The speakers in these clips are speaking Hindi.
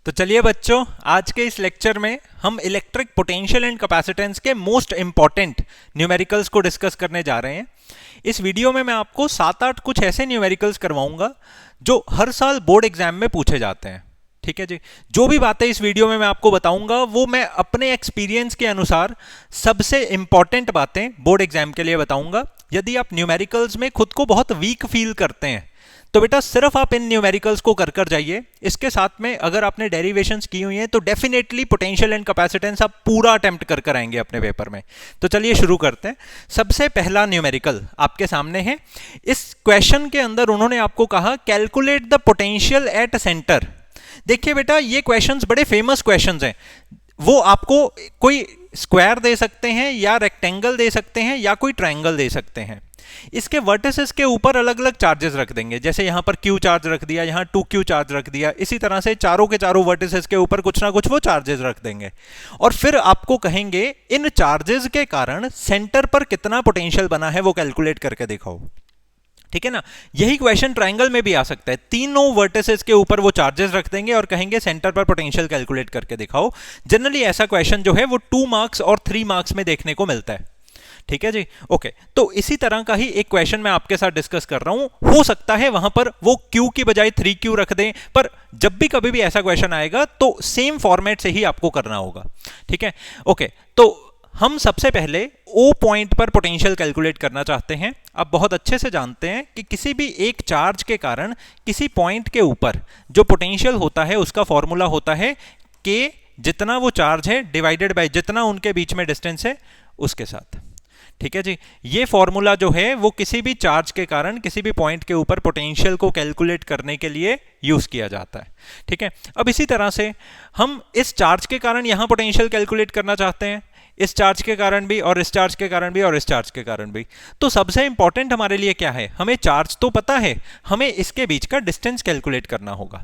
तो चलिए बच्चों, आज के इस लेक्चर में हम इलेक्ट्रिक पोटेंशियल एंड कैपेसिटेंस के मोस्ट इंपॉर्टेंट न्यूमेरिकल्स को डिस्कस करने जा रहे हैं। इस वीडियो में मैं आपको 7-8 कुछ ऐसे न्यूमेरिकल्स करवाऊंगा जो हर साल बोर्ड एग्जाम में पूछे जाते हैं। ठीक है जी। जो भी बातें इस वीडियो में मैं आपको बताऊंगा वो मैं अपने एक्सपीरियंस के अनुसार सबसे इंपॉर्टेंट बातें बोर्ड एग्जाम के लिए बताऊंगा। यदि आप न्यूमेरिकल्स में खुद को बहुत वीक फील करते हैं तो बेटा सिर्फ आप इन न्यूमेरिकल्स को कर कर जाइए। इसके साथ में अगर आपने डेरिवेशंस की हुई हैं तो डेफिनेटली पोटेंशियल एंड कैपेसिटेंस आप पूरा अटेम्प्ट कर कर आएंगे अपने पेपर में। तो चलिए शुरू करते हैं। सबसे पहला न्यूमेरिकल आपके सामने है। इस क्वेश्चन के अंदर उन्होंने आपको कहा calculate the potential at centre. देखिए बेटा, ये क्वेश्चंस बड़े फेमस क्वेश्चंस हैं। वो आपको कोई स्क्वायर दे सकते हैं या रेक्टेंगल दे सकते हैं या कोई ट्रायंगल दे सकते हैं। इसके वर्टिसेस के ऊपर अलग अलग चार्जेस रख देंगे। जैसे यहां पर Q चार्ज रख दिया, यहां 2Q चार्ज रख दिया। इसी तरह से चारों के चारों वर्टिसेस के ऊपर कुछ ना कुछ वो चार्जेस रख देंगे और फिर आपको कहेंगे इन चार्जेस के कारण सेंटर पर कितना पोटेंशियल बना है वो कैलकुलेट करके दिखाओ। ठीक है ना। यही क्वेश्चन ट्रायंगल में भी आ सकता है। तीनों वर्टिसेस के ऊपर वो चार्जेस रख देंगे और कहेंगे सेंटर पर पोटेंशियल कैलकुलेट करके दिखाओ। जनरली ऐसा क्वेश्चन जो है वो 2 मार्क्स और 3 मार्क्स में देखने को मिलता है। ठीक है जी। ओके, तो इसी तरह का ही एक क्वेश्चन मैं आपके साथ डिस्कस कर रहा हूं। हो सकता है वहां पर वो Q की बजाय 3Q रख दें, पर जब भी कभी भी ऐसा क्वेश्चन आएगा तो सेम फॉर्मेट से ही आपको करना होगा। ठीक है। ओके, तो हम सबसे पहले O पॉइंट पर पोटेंशियल कैलकुलेट करना चाहते हैं। आप बहुत अच्छे से जानते हैं कि किसी भी एक चार्ज के कारण किसी पॉइंट के ऊपर जो पोटेंशियल होता है उसका फॉर्मूला होता है K, जितना वो चार्ज है डिवाइडेड बाय जितना उनके बीच में डिस्टेंस है उसके साथ। ठीक है जी। ये फॉर्मूला जो है वो किसी भी चार्ज के कारण किसी भी पॉइंट के ऊपर पोटेंशियल को कैलकुलेट करने के लिए यूज किया जाता है। ठीक है। अब इसी तरह से हम इस चार्ज के कारण यहां पोटेंशियल कैलकुलेट करना चाहते हैं, इस चार्ज के कारण भी और इस चार्ज के कारण भी और इस चार्ज के कारण भी। तो सबसे इंपॉर्टेंट हमारे लिए क्या है, हमें चार्ज तो पता है, हमें इसके बीच का डिस्टेंस कैलकुलेट करना होगा।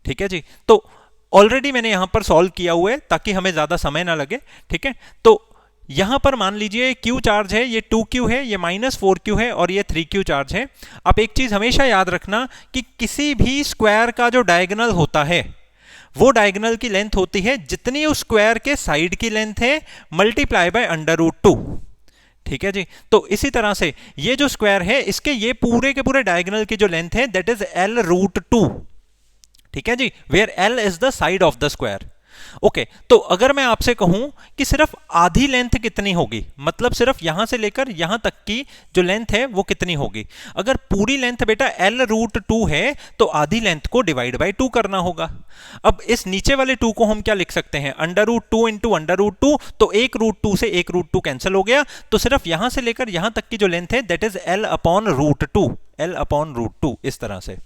ठीक है जी। तो ऑलरेडी मैंने यहां पर सॉल्व किया हुआ है ताकि हमें ज्यादा समय ना लगे। ठीक है। तो यहां पर मान लीजिए Q चार्ज है, ये 2Q है, ये -4Q है और ये 3Q चार्ज है। आप एक चीज हमेशा याद रखना कि किसी भी स्क्वायर का जो डायगोनल होता है वो डायगोनल की लेंथ होती है जितनी उस स्क्वायर के साइड की लेंथ है मल्टीप्लाई बाय √2। ठीक है जी। तो इसी तरह से ये जो स्क्वायर है इसके ये पूरे के पूरे डायगोनल की जो लेंथ है दैट इज L√2। ठीक है जी। Where L is the side of the square. Okay, तो अगर मैं आपसे कहूं कि सिर्फ आधी लेंथ कितनी होगी, मतलब सिर्फ यहां से लेकर यहां तक की जो लेंथ है वो कितनी होगी। अगर पूरी लेंथ बेटा L√2 है तो आधी लेंथ को डिवाइड बाय 2 करना होगा। अब इस नीचे वाले 2 को हम क्या लिख सकते हैं, √2 इंटू √2। तो एक √2 से एक √2 कैंसिल हो गया, तो सिर्फ यहां से लेकर यहां तक की जो लेंथ है दैट इज L/√2, L/√2 इस तरह से।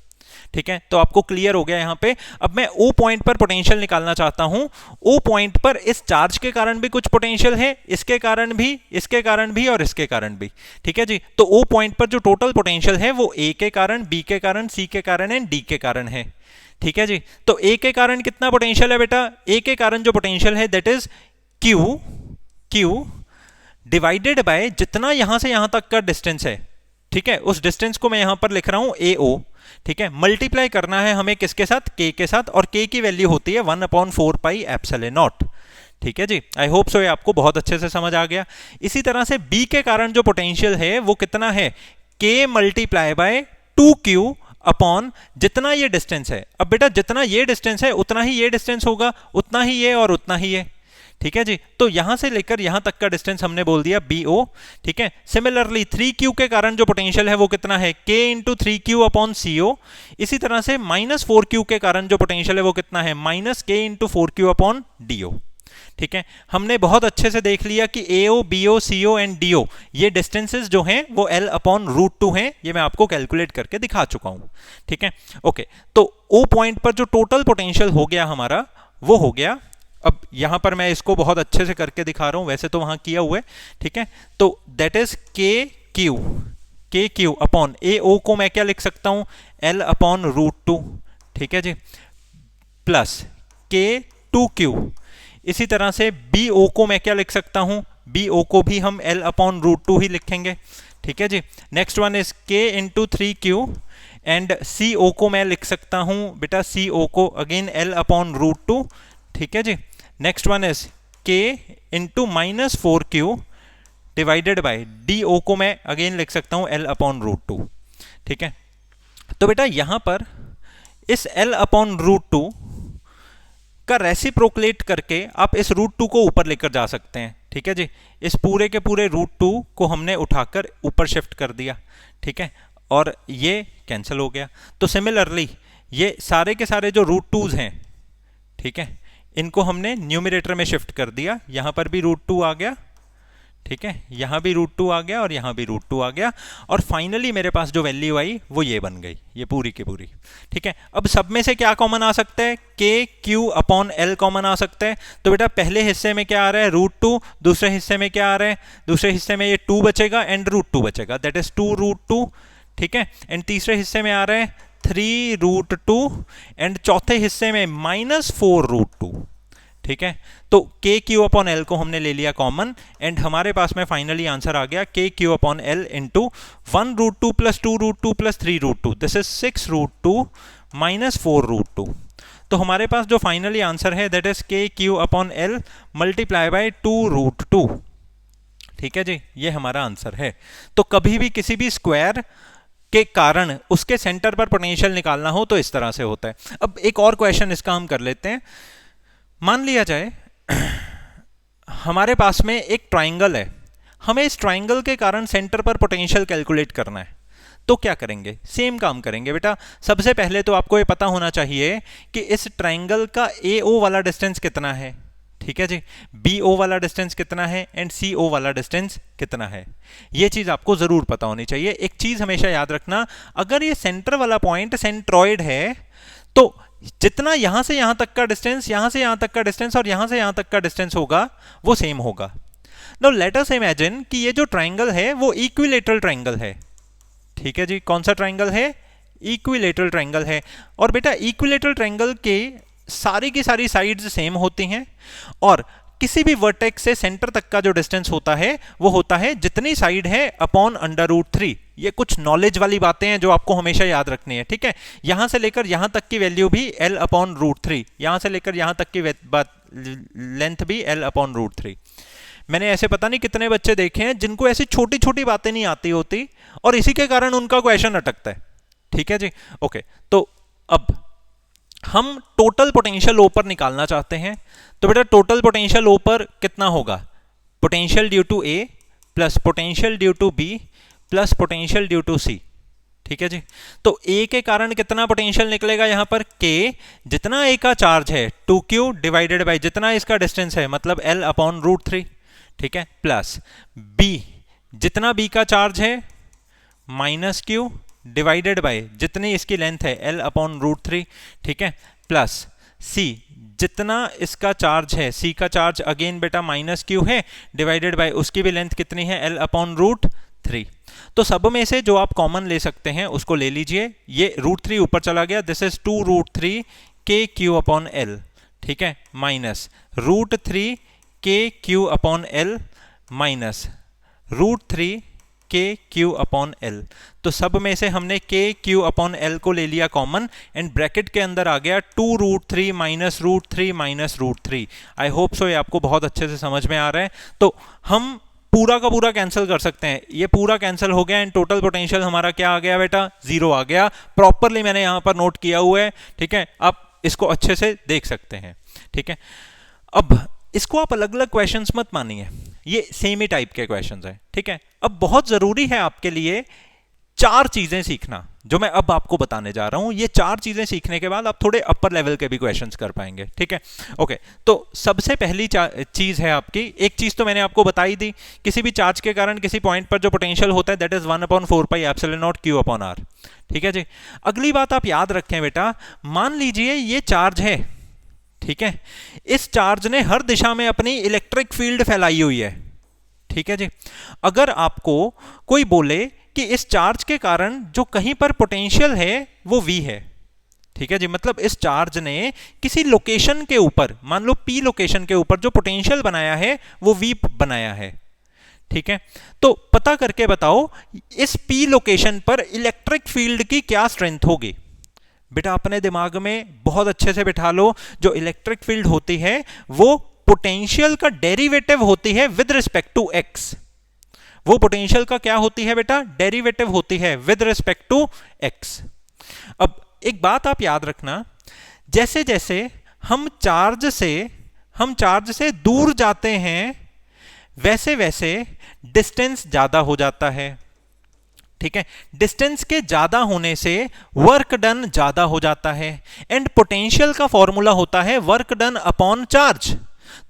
ठीक है। तो आपको क्लियर हो गया यहां पे। अब मैं O पॉइंट पर पोटेंशियल निकालना चाहता हूं। O पॉइंट पर इस चार्ज के कारण भी कुछ पोटेंशियल है, इसके कारण भी, इसके कारण भी और इसके कारण भी। ठीक है जी। तो O पॉइंट पर जो टोटल पोटेंशियल है वो A के कारण, B के कारण, C के कारण एंड D के कारण है। ठीक है जी। तो A के कारण कितना पोटेंशियल है बेटा, A के कारण जो पोटेंशियल है that is Q divided by जितना यहां से यहां तक का डिस्टेंस है। ठीक है। उस डिस्टेंस को मैं यहां पर लिख रहा हूं AO। ठीक है। मल्टीप्लाई करना है हमें किसके साथ, K के साथ, और K की वैल्यू होती है 1/4 पाई एप्सिलॉन नॉट। ठीक है जी। आई होप सो ये आपको बहुत अच्छे से समझ आ गया। इसी तरह से B के कारण जो पोटेंशियल है वो कितना है, K multiply by 2Q upon जितना ये डिस्टेंस है। अब बेटा जितना ये डिस्टेंस है उतना ही ये डिस्टेंस होगा, उतना ही ये और उतना ही ये। ठीक है जी। तो यहां से लेकर यहां तक का डिस्टेंस हमने बोल दिया BO। ठीक है। सिमिलरली 3Q के कारण जो पोटेंशियल है वो कितना है, K into 3Q upon CO। इसी तरह से -4Q के कारण जो पोटेंशियल है वो कितना है, -K into 4Q upon DO। ठीक है। हमने बहुत अच्छे से देख लिया कि AO, BO, CO and DO ये डिस्टेंसेस जो हैं वो L/√2 हैं। ये मैं आपको कैलकुलेट करके दिखा चुका हूं। ठीक है। ओके, तो O पॉइंट पर जो टोटल पोटेंशियल हो गया हमारा वो हो गया। अब यहां पर मैं इसको बहुत अच्छे से करके दिखा रहा हूं, वैसे तो वहां किया हुआ है। ठीक है। तो that is KQ upon AO को मैं क्या लिख सकता हूं, L/√2। ठीक है जी। Plus K2Q। इसी तरह से BO को मैं क्या लिख सकता हूं, BO को भी हम L/√2 ही लिखेंगे। ठीक है जी। Next one is K into 3Q and C O को मैं लिख सकता हूं बेटा, सी ओ को again L upon root two, ठीक है जी। Next one is K into minus 4Q divided by D O को मैं अगेन लिख सकता हूं L अपॉन रूट टू, ठीक है। तो बेटा यहां पर इस L अपॉन रूट टू का रेसिप्रोकेट करके आप इस रूट टू को ऊपर लेकर जा सकते हैं, ठीक है जी। इस पूरे के पूरे रूट टू को हमने उठाकर ऊपर शिफ्ट कर दिया, ठीक है, और ये कैंसिल हो गया। तो सिमिलरली ये सारे के सारे जो रूट टूज हैं, ठीक है, इनको हमने न्यूमरेटर में शिफ्ट कर दिया। यहां पर भी रूट टू आ गया, ठीक है, यहां भी रूट टू आ गया और यहां भी रूट टू आ गया, और फाइनली मेरे पास जो वैल्यू आई वो ये बन गई, ये पूरी की पूरी, ठीक है। अब सब में से क्या कॉमन आ सकता है? के क्यू अपॉन एल कॉमन आ सकता है। तो बेटा पहले हिस्से में क्या आ रहा है? Root two. दूसरे हिस्से में क्या आ रहा है? दूसरे हिस्से में ये टू बचेगा एंड रूट टू बचेगा, that is two root two, ठीक है। एंड तीसरे हिस्से में आ रहा है 3 रूट टू एंड चौथे हिस्से में माइनस 4 रूट टू, ठीक है। तो के क्यू अपॉन एल को हमने ले लिया कॉमन एंड हमारे पास में फाइनली आंसर आ गया K Q upon L into 1 root two plus 2 root two plus 3 root two, this is 6 root two minus 4 root two. तो हमारे पास जो फाइनली आंसर है that is K Q upon L multiply by 2 root two, ठीक है जी, ये हमारा आंसर है। तो कभी भी किसी भी स्क्वायर के कारण उसके सेंटर पर पोटेंशियल निकालना हो तो इस तरह से होता है। अब एक और क्वेश्चन इसका हम कर लेते हैं। मान लिया जाए हमारे पास में एक ट्राइंगल है, हमें इस ट्राइंगल के कारण सेंटर पर पोटेंशियल कैलकुलेट करना है, तो क्या करेंगे? सेम काम करेंगे बेटा। सबसे पहले तो आपको ये पता होना चाहिए कि इस ट्राइंगल का AO वाला डिस्टेंस कितना है, ठीक है जी, BO वाला डिस्टेंस कितना है एंड CO वाला डिस्टेंस कितना है, ये चीज आपको जरूर पता होनी चाहिए। एक चीज हमेशा याद रखना, अगर ये सेंटर वाला पॉइंट सेंट्रॉइड है तो जितना यहां से यहां तक का डिस्टेंस, यहां से यहां तक का डिस्टेंस और यहां से यहां तक का डिस्टेंस होगा वो सेम होगा। नाउ लेट अस इमेजिन कि ये जो ट्राइंगल है वो इक्विलेटरल ट्राइंगल है, ठीक है जी। कौन सा ट्राइंगल है? इक्विलेटरल ट्राइंगल है। और बेटा इक्विलेटरल ट्राइंगल के सारी की सारी साइड्स सेम होती हैं और किसी भी वर्टेक्स से सेंटर तक का जो डिस्टेंस होता है वो होता है जितनी साइड है अपॉन अंडर रूट 3। ये कुछ नॉलेज वाली बातें हैं जो आपको हमेशा याद रखनी है, ठीक है। यहां से लेकर यहां तक की वैल्यू भी L अपॉन रूट 3, यहां से लेकर यहां तक की लेंथ भी L अपॉन रूट 3। मैंने ऐसे पता नहीं कितने बच्चे देखे हैं जिनको ऐसी छोटी छोटी बातें नहीं आती होती और इसी के कारण उनका क्वेश्चन अटकता है, ठीक है जी। ओके, तो अब हम टोटल पोटेंशियल ऊपर निकालना चाहते हैं। तो बेटा टोटल पोटेंशियल ऊपर कितना होगा? Potential due to A plus potential due to B plus potential due to C, ठीक है जी। तो A के कारण कितना पोटेंशियल निकलेगा? यहां पर K जितना A का चार्ज है 2Q डिवाइडेड बाय जितना इसका डिस्टेंस है मतलब L अपॉन रूट 3, ठीक है, प्लस B जितना B का चार्ज है माइनस Q डिवाइडेड बाय जितनी इसकी लेंथ है L अपॉन रूट 3, ठीक है, प्लस C जितना इसका चार्ज है, C का चार्ज अगेन बेटा माइनस Q है डिवाइडेड बाय उसकी भी लेंथ कितनी है L अपॉन रूट 3। तो सब में से जो आप कॉमन ले सकते हैं उसको ले लीजिए। ये रूट 3 ऊपर चला गया, this is 2 root 3 K Q upon L, ठीक है, minus root 3 K Q upon L minus root 3 K Q upon L. तो सब में से हमने के क्यू अपॉन एल को ले लिया कॉमन एंड ब्रैकेट के अंदर आ गया 2 root 3 minus root 3 minus root 3। I hope so ये आपको बहुत अच्छे से समझ में आ रहा है। तो हम पूरा का पूरा कैंसिल कर सकते हैं, ये पूरा कैंसिल हो गया एंड टोटल पोटेंशियल हमारा क्या आ गया बेटा? 0 आ गया। प्रॉपरली मैंने यहां पर नोट किया हुआ है, ठीक है, आप इसको अच्छे से देख सकते हैं, ठीक है। अब इसको आप अलग अलग क्वेश्चंस मत मानिए, ये सेम ही टाइप के क्वेश्चंस हैं, ठीक है। अब बहुत जरूरी है आपके लिए 4 चीजें सीखना जो मैं अब आपको बताने जा रहा हूं। ये 4 चीजें सीखने के बाद आप थोड़े अपर लेवल के भी क्वेश्चंस कर पाएंगे, ठीक है। ओके, तो सबसे पहली चीज है आपकी, एक चीज तो मैंने आपको बताई दी, किसी भी चार्ज के कारण किसी पॉइंट पर जो पोटेंशियल होता है that is 1/4 pi epsilon naught Q upon R, ठीक है जी। अगली बात आप याद रखें बेटा, मान लीजिए ये चार्ज है, ठीक है, इस चार्ज ने हर दिशा में अपनी इलेक्ट्रिक फील्ड फैलाई हुई है, ठीक है जी। अगर आपको कोई बोले कि इस चार्ज के कारण जो कहीं पर पोटेंशियल है वो V है, ठीक है जी, मतलब इस चार्ज ने किसी लोकेशन के ऊपर, मान लो P लोकेशन के ऊपर जो पोटेंशियल बनाया है वो V बनाया है, ठीक है, तो पता करके बताओ इस P लोकेशन पर इलेक्ट्रिक फील्ड की क्या स्ट्रेंथ होगी। बेटा अपने दिमाग में बहुत अच्छे से बिठा लो, जो इलेक्ट्रिक फील्ड होती है वो पोटेंशियल का डेरिवेटिव होती है विद रिस्पेक्ट टू x। वो पोटेंशियल का क्या होती है बेटा, डेरिवेटिव होती है विद रिस्पेक्ट टू x। अब एक बात आप याद रखना, जैसे जैसे हम चार्ज से दूर जाते हैं वैसे वैसे डिस्टेंस ज्यादा हो जाता है। ठीक है, डिस्टेंस के ज्यादा होने से वर्क डन ज्यादा हो जाता है, एंड पोटेंशियल का फॉर्मूला होता है वर्क डन अपॉन चार्ज।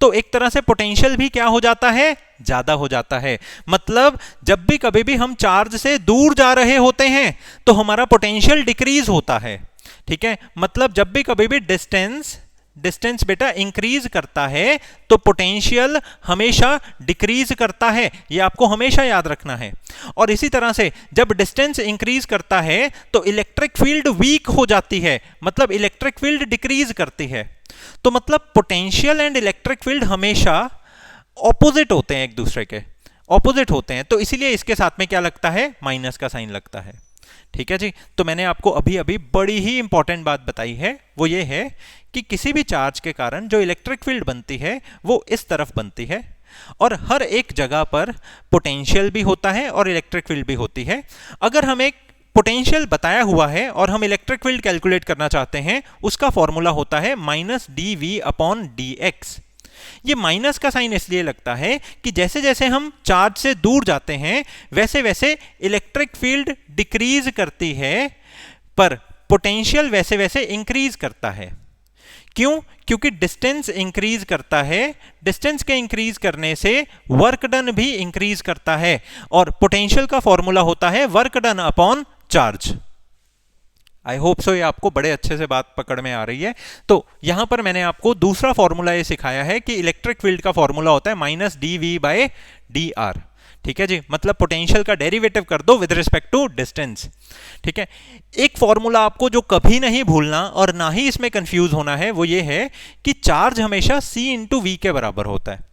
तो एक तरह से पोटेंशियल भी क्या हो जाता है, ज्यादा हो जाता है। मतलब जब भी कभी भी हम चार्ज से दूर जा रहे होते हैं तो हमारा पोटेंशियल डिक्रीज होता है। ठीक है, मतलब जब भी कभी भी डिस्टेंस बेटा इंक्रीज करता है तो पोटेंशियल हमेशा डिक्रीज करता है, ये आपको हमेशा याद रखना है। और इसी तरह से जब डिस्टेंस इंक्रीज करता है तो इलेक्ट्रिक फील्ड वीक हो जाती है, मतलब इलेक्ट्रिक फील्ड डिक्रीज करती है। तो मतलब पोटेंशियल एंड इलेक्ट्रिक फील्ड हमेशा ऑपोजिट होते हैं, एक दूसरे के ऑपोजिट होते हैं, तो इसीलिए इसके साथ में क्या लगता है, माइनस का साइन लगता है। ठीक है जी, तो मैंने आपको अभी अभी बड़ी ही इंपॉर्टेंट बात बताई है, वो ये है कि किसी भी चार्ज के कारण जो इलेक्ट्रिक फील्ड बनती है वो इस तरफ बनती है, और हर एक जगह पर पोटेंशियल भी होता है और इलेक्ट्रिक फील्ड भी होती है। अगर हम एक पोटेंशियल बताया हुआ है और हम इलेक्ट्रिक फील्ड कैलकुलेट करना चाहते हैं, उसका फॉर्मूला होता है माइनस dv अपॉन dx। ये माइनस का साइन इसलिए लगता है कि जैसे जैसे हम चार्ज से दूर जाते हैं वैसे वैसे इलेक्ट्रिक फील्ड डिक्रीज करती है, पर पोटेंशियल वैसे वैसे इंक्रीज करता है। क्यों? क्योंकि डिस्टेंस इंक्रीज करता है, डिस्टेंस के इंक्रीज करने से वर्क डन भी इंक्रीज करता है, और पोटेंशियल का फॉर्मूला होता है वर्क डन अपॉन चार्ज। आई होप सो ये आपको बड़े अच्छे से बात पकड़ में आ रही है। तो यहां पर मैंने आपको दूसरा फॉर्मूला ये सिखाया है कि इलेक्ट्रिक फील्ड का फॉर्मूला होता है माइनस dv बाय dr। ठीक है जी, मतलब पोटेंशियल का डेरिवेटिव कर दो विद रिस्पेक्ट टू डिस्टेंस। ठीक है, एक फॉर्मूला आपको जो कभी नहीं भूलना और ना ही इसमें कंफ्यूज होना है वो ये है कि चार्ज हमेशा c इंटू वी के बराबर होता है।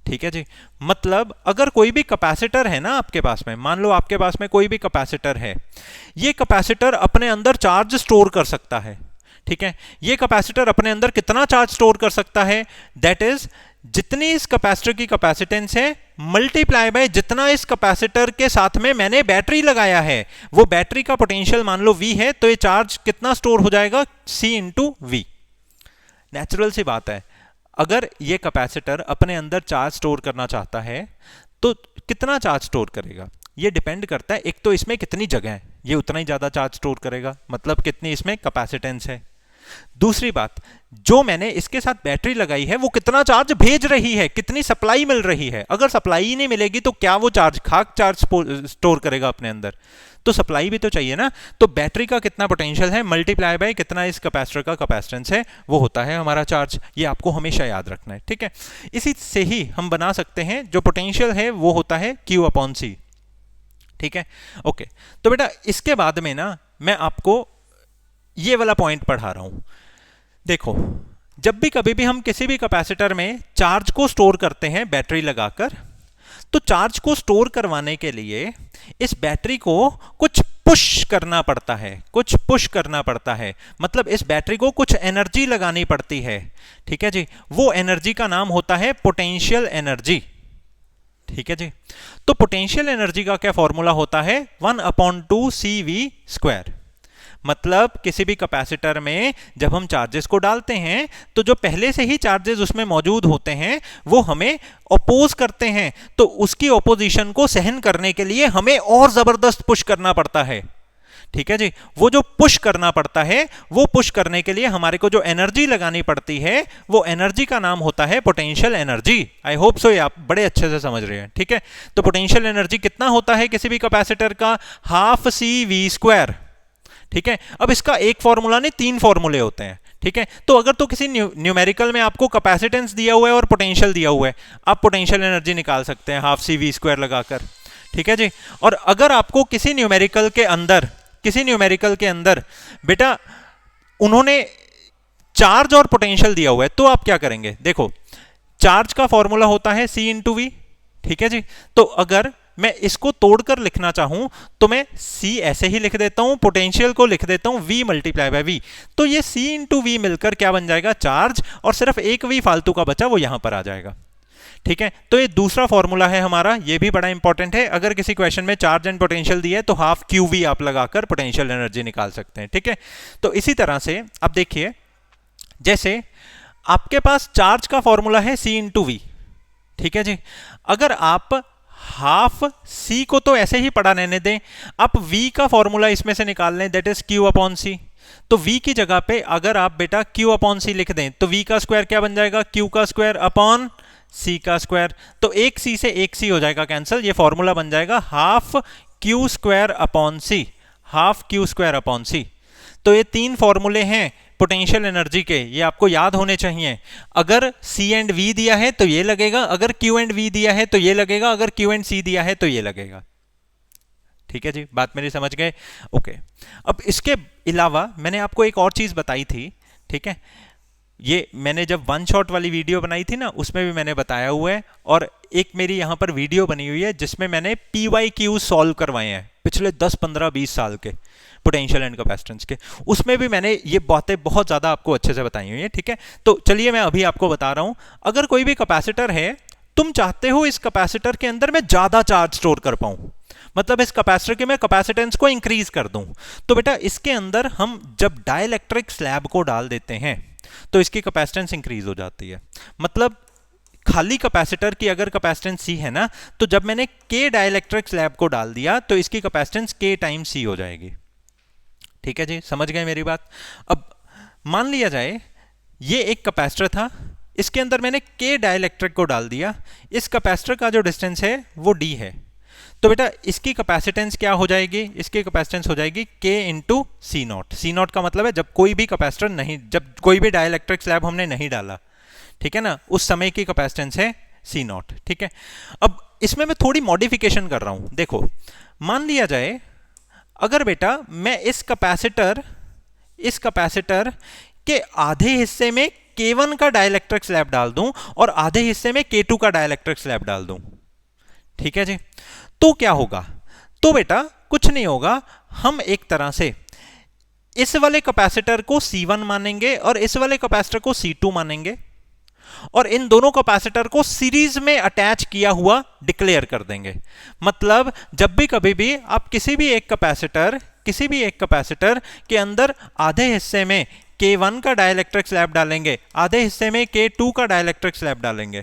ठीक है जी, मतलब अगर कोई भी कैपेसिटर है ना आपके पास में, मान लो आपके पास में कोई भी कैपेसिटर है, ये कैपेसिटर अपने अंदर चार्ज स्टोर कर सकता है। ठीक है, ये कैपेसिटर अपने अंदर कितना चार्ज स्टोर कर सकता है, दैट इज जितनी इस कैपेसिटर की कैपेसिटेंस है मल्टीप्लाई बाय जितना इस कैपेसिटर के साथ में मैंने बैटरी लगाया है। वो बैटरी का पोटेंशियल मान लो V है, तो ये चार्ज कितना स्टोर हो जाएगा, C इंटू वी। नेचुरल सी बात है, अगर ये कैपेसिटर अपने अंदर चार्ज स्टोर करना चाहता है तो कितना चार्ज स्टोर करेगा, ये डिपेंड करता है एक तो इसमें कितनी जगह है, ये उतना ही ज्यादा चार्ज स्टोर करेगा, मतलब कितनी इसमें कैपेसिटेंस है। दूसरी बात, जो मैंने इसके साथ बैटरी लगाई है वो कितना चार्ज भेज रही है, कितनी सप्लाई मिल रही है। अगर सप्लाई ही नहीं मिलेगी तो क्या वो खाक चार्ज स्टोर करेगा अपने अंदर, तो सप्लाई भी तो चाहिए ना। तो बैटरी का कितना पोटेंशियल है मल्टीप्लाई बाय कितना इस कैपेसिटर का कैपेसिटेंस है, वो होता है हमारा चार्ज। ये आपको हमेशा याद रखना है। ठीक है, इसी से ही हम बना सकते हैं जो पोटेंशियल है वो होता है Q अपॉन C। ठीक है, ओके। तो बेटा इसके बाद में ना मैं आपको ये वाला पॉइंट पढ़ा रहा हूं। देखो, जब भी कभी भी हम किसी भी कैपेसिटर में चार्ज को स्टोर करते हैं बैटरी लगाकर, तो चार्ज को स्टोर करवाने के लिए इस बैटरी को कुछ पुश करना पड़ता है, कुछ पुश करना पड़ता है, मतलब इस बैटरी को कुछ एनर्जी लगानी पड़ती है। ठीक है जी, वो एनर्जी का नाम होता है पोटेंशियल एनर्जी। ठीक है जी, तो पोटेंशियल एनर्जी का क्या फॉर्मूला होता है, 1/2 CV²। मतलब किसी भी कैपेसिटर में जब हम चार्जेस को डालते हैं तो जो पहले से ही चार्जेस उसमें मौजूद होते हैं वो हमें अपोज करते हैं, तो उसकी ऑपोजिशन को सहन करने के लिए हमें और जबरदस्त पुश करना पड़ता है। ठीक है जी, वो जो पुश करना पड़ता है, वो पुश करने के लिए हमारे को जो एनर्जी लगानी पड़ती है वो एनर्जी का नाम होता है पोटेंशियल एनर्जी। आई होप सो ये आप बड़े अच्छे से समझ रहे हैं। ठीक है, तो पोटेंशियल एनर्जी कितना होता है किसी भी कैपेसिटर का, 1/2 CV²। ठीक है, अब इसका एक फॉर्मूला नहीं 3 फॉर्मूले होते हैं। ठीक है, तो अगर तो किसी न्यूमेरिकल में आपको कैपेसिटेंस दिया हुआ है और पोटेंशियल दिया हुआ है, आप पोटेंशियल एनर्जी निकाल सकते हैं 1/2 CV² लगाकर। ठीक है जी, और अगर आपको किसी न्यूमेरिकल के अंदर बेटा उन्होंने चार्ज और पोटेंशियल दिया हुआ है, तो आप क्या करेंगे। देखो, चार्ज का फॉर्मूला होता है C इंटू वी, ठीक है जी। तो अगर मैं इसको तोड़कर लिखना चाहूं तो मैं C ऐसे ही लिख देता हूं, पोटेंशियल को लिख देता हूं V मल्टीप्लाई बाय V, तो ये C इंटू V मिलकर क्या बन जाएगा, चार्ज, और सिर्फ एक V फालतू का बचा वो यहां पर आ जाएगा। ठीक है, तो ये दूसरा फॉर्मूला है हमारा, ये भी बड़ा इंपॉर्टेंट है। अगर किसी क्वेश्चन में चार्ज एंड पोटेंशियल दिया है तो हाफ QV आप लगाकर पोटेंशियल एनर्जी निकाल सकते हैं। ठीक है, तो इसी तरह से अब देखिए, जैसे आपके पास चार्ज का फॉर्मूला है C इंटू V, ठीक है जी। अगर आप हाफ C को तो ऐसे ही पड़ा रहने दें, आप V का फॉर्मूला इसमें से निकाल लें, that is Q upon C। तो V की जगह पे अगर आप बेटा Q अपॉन C लिख दें तो V का स्क्वायर क्या बन जाएगा, Q का स्क्वायर अपॉन C का स्क्वायर। तो एक C से एक C हो जाएगा कैंसिल, ये फॉर्मूला बन जाएगा half Q square upon C, half Q square upon C। तो ये तीन फॉर्मूले हैं पोटेंशियल एनर्जी के, ये आपको याद होने चाहिए। अगर C एंड V दिया है तो ये लगेगा, अगर Q एंड V दिया है तो ये लगेगा, अगर Q एंड C दिया है तो ये लगेगा। ठीक है जी, बात मेरी समझ गए? ओके, अब इसके अलावा मैंने आपको एक और चीज बताई थी। ठीक है, ये मैंने जब वन शॉट वाली वीडियो बनाई थी ना, उसमें भी मैंने बताया हुआ है, और एक मेरी यहां पर वीडियो बनी हुई है जिसमें मैंने PYQ सॉल्व करवाए हैं पिछले 10, 15, 20 साल के पोटेंशियल एंड कैपेसिटेंस के, उसमें भी मैंने ये बातें बहुत ज्यादा आपको अच्छे से बताई हुई है। ठीक है, तो चलिए मैं अभी आपको बता रहा हूं। अगर कोई भी कैपेसिटर है, तुम चाहते हो इस कैपेसिटर के अंदर मैं ज्यादा चार्ज स्टोर कर पाऊं, मतलब इस कैपेसिटर के मैं कैपेसिटेंस को इंक्रीज कर दूं, तो बेटा इसके अंदर हम जब डाइलेक्ट्रिक स्लैब को डाल देते हैं तो इसकी कैपेसिटेंस इंक्रीज हो जाती है। मतलब खाली कैपेसिटर की अगर कैपेसिटेंस C है ना, तो जब मैंने K डाइलेक्ट्रिक स्लैब को डाल दिया तो इसकी कैपेसिटेंस K टाइम C हो जाएगी। ठीक है जी, समझ गए मेरी बात? अब मान लिया जाए ये एक कैपेसिटर था, इसके अंदर मैंने K डाइलेक्ट्रिक को डाल दिया, इस कैपेसिटर का जो डिस्टेंस है वो D है, तो बेटा इसकी कैपेसिटेंस क्या हो जाएगी, इसकी कैपेसिटेंस हो जाएगी K into C not. C not का मतलब है जब कोई भी कैपेसिटर नहीं, जब कोई भी डाइलेक्ट्रिक स्लैब हमने नहीं डाला, ठीक है ना, उस समय की कैपेसिटेंस है C नॉट। ठीक है, अब इसमें मैं थोड़ी मॉडिफिकेशन कर रहा हूं। देखो, मान लिया जाए अगर बेटा मैं इस कैपेसिटर के आधे हिस्से में K1 का डाइलेक्ट्रिक स्लैब डाल दूं और आधे हिस्से में K2 का डाइलेक्ट्रिक स्लैब डाल दूं, ठीक है जी, तो क्या होगा? तो बेटा कुछ नहीं होगा, हम एक तरह से इस वाले कैपेसिटर को C1 मानेंगे और इस वाले कैपेसिटर को C2 मानेंगे, और इन दोनों कैपेसिटर को सीरीज में अटैच किया हुआ डिक्लेयर कर देंगे। मतलब जब भी कभी भी आप किसी भी एक कैपेसिटर के अंदर आधे हिस्से में K1 का डाइलेक्ट्रिक स्लैब डालेंगे, आधे हिस्से में K2 का डाइलेक्ट्रिक स्लैब डालेंगे,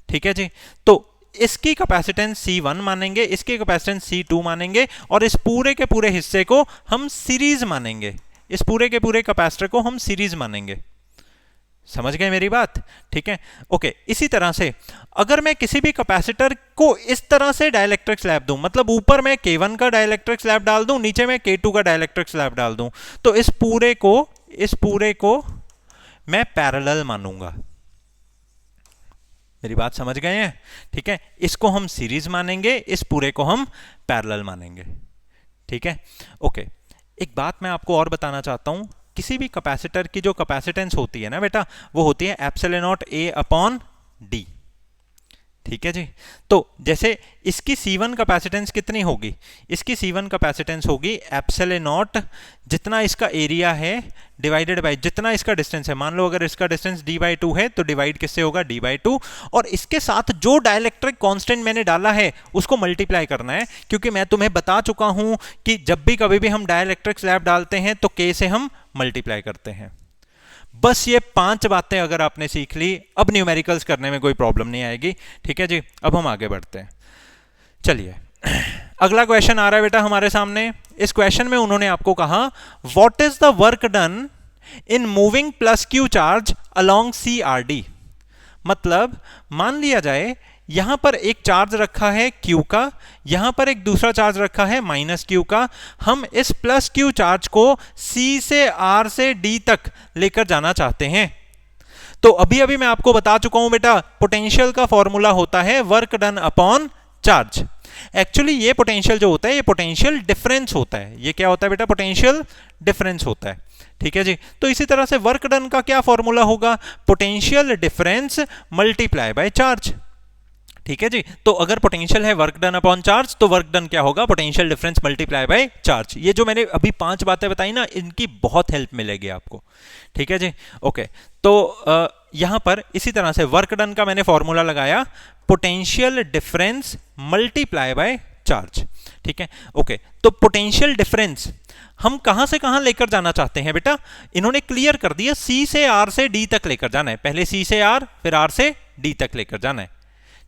ठीक है जी, तो इसकी कैपेसिटेंस C1 मानेंगे, इसकी कैपेसिटेंस C2 मानेंगे, और इस पूरे के पूरे हिस्से को हम सीरीज मानेंगे, इस पूरे के पूरे कैपेसिटर को हम सीरीज मानेंगे। समझ गए मेरी बात? ठीक है, ओके। इसी तरह से अगर मैं किसी भी कैपेसिटर को इस तरह से डाइलेक्ट्रिक स्लैब दूं, मतलब ऊपर मैं K1 का डाइलेक्ट्रिक स्लैब डाल दूं, नीचे मैं K2 का डाइलेक्ट्रिक स्लैब डाल दूं, तो इस पूरे को मैं पैरेलल मानूंगा। मेरी बात समझ गए हैं? ठीक है, इसको हम सीरीज मानेंगे, इस पूरे को हम पैरेलल मानेंगे। ठीक है, ओके। एक बात मैं आपको और बताना चाहता हूं, किसी भी कैपेसिटर की जो कैपेसिटेंस होती है ना बेटा, वो होती है epsilon not A upon D। ठीक है जी, तो जैसे इसकी C1 कैपेसिटेंस कितनी होगी, इसकी C1 कैपेसिटेंस होगी एप्सिलॉन नॉट, जितना इसका एरिया है डिवाइडेड बाय जितना इसका डिस्टेंस है। मान लो अगर इसका डिस्टेंस D/2 है तो डिवाइड किससे होगा, D/2, और इसके साथ जो डाइलेक्ट्रिक कांस्टेंट मैंने डाला है उसको मल्टीप्लाई करना है, क्योंकि मैं तुम्हें बता चुका हूं कि जब भी कभी भी हम डाइलेक्ट्रिक स्लैब डालते हैं तो K से हम मल्टीप्लाई करते हैं। बस ये 5 बातें अगर आपने सीख ली, अब न्यूमेरिकल्स करने में कोई प्रॉब्लम नहीं आएगी। ठीक है जी, अब हम आगे बढ़ते हैं। चलिए अगला क्वेश्चन आ रहा है बेटा हमारे सामने। इस क्वेश्चन में उन्होंने आपको कहा what is the work done in moving plus Q charge along CRD। मतलब मान लिया जाए यहां पर एक चार्ज रखा है Q का, यहां पर एक दूसरा चार्ज रखा है -Q का, हम इस प्लस Q चार्ज को C से R से D तक लेकर जाना चाहते हैं। तो अभी अभी मैं आपको बता चुका हूं बेटा, पोटेंशियल का फॉर्मूला होता है work done upon charge. Actually ये पोटेंशियल जो होता है ये पोटेंशियल डिफरेंस होता है। ये क्या होता है बेटा, पोटेंशियल डिफरेंस होता है। ठीक है जी, तो इसी तरह से वर्क डन का क्या फॉर्मूला होगा, potential difference multiply by charge. ठीक है जी। तो अगर पोटेंशियल है वर्क डन अपॉन चार्ज, तो वर्क डन क्या होगा, potential difference multiply by charge. ये जो मैंने अभी 5 बातें बताई ना, इनकी बहुत हेल्प मिलेगी आपको। ठीक है जी, ओके। तो यहां पर इसी तरह से वर्क डन का मैंने फॉर्मूला लगाया, potential difference multiply by charge. ठीक है, ओके। तो पोटेंशियल डिफरेंस हम कहां से कहां लेकर जाना चाहते हैं बेटा, इन्होंने क्लियर कर दिया, सी से आर से डी तक लेकर जाना है। पहले सी से आर, फिर आर से डी तक लेकर जाना है।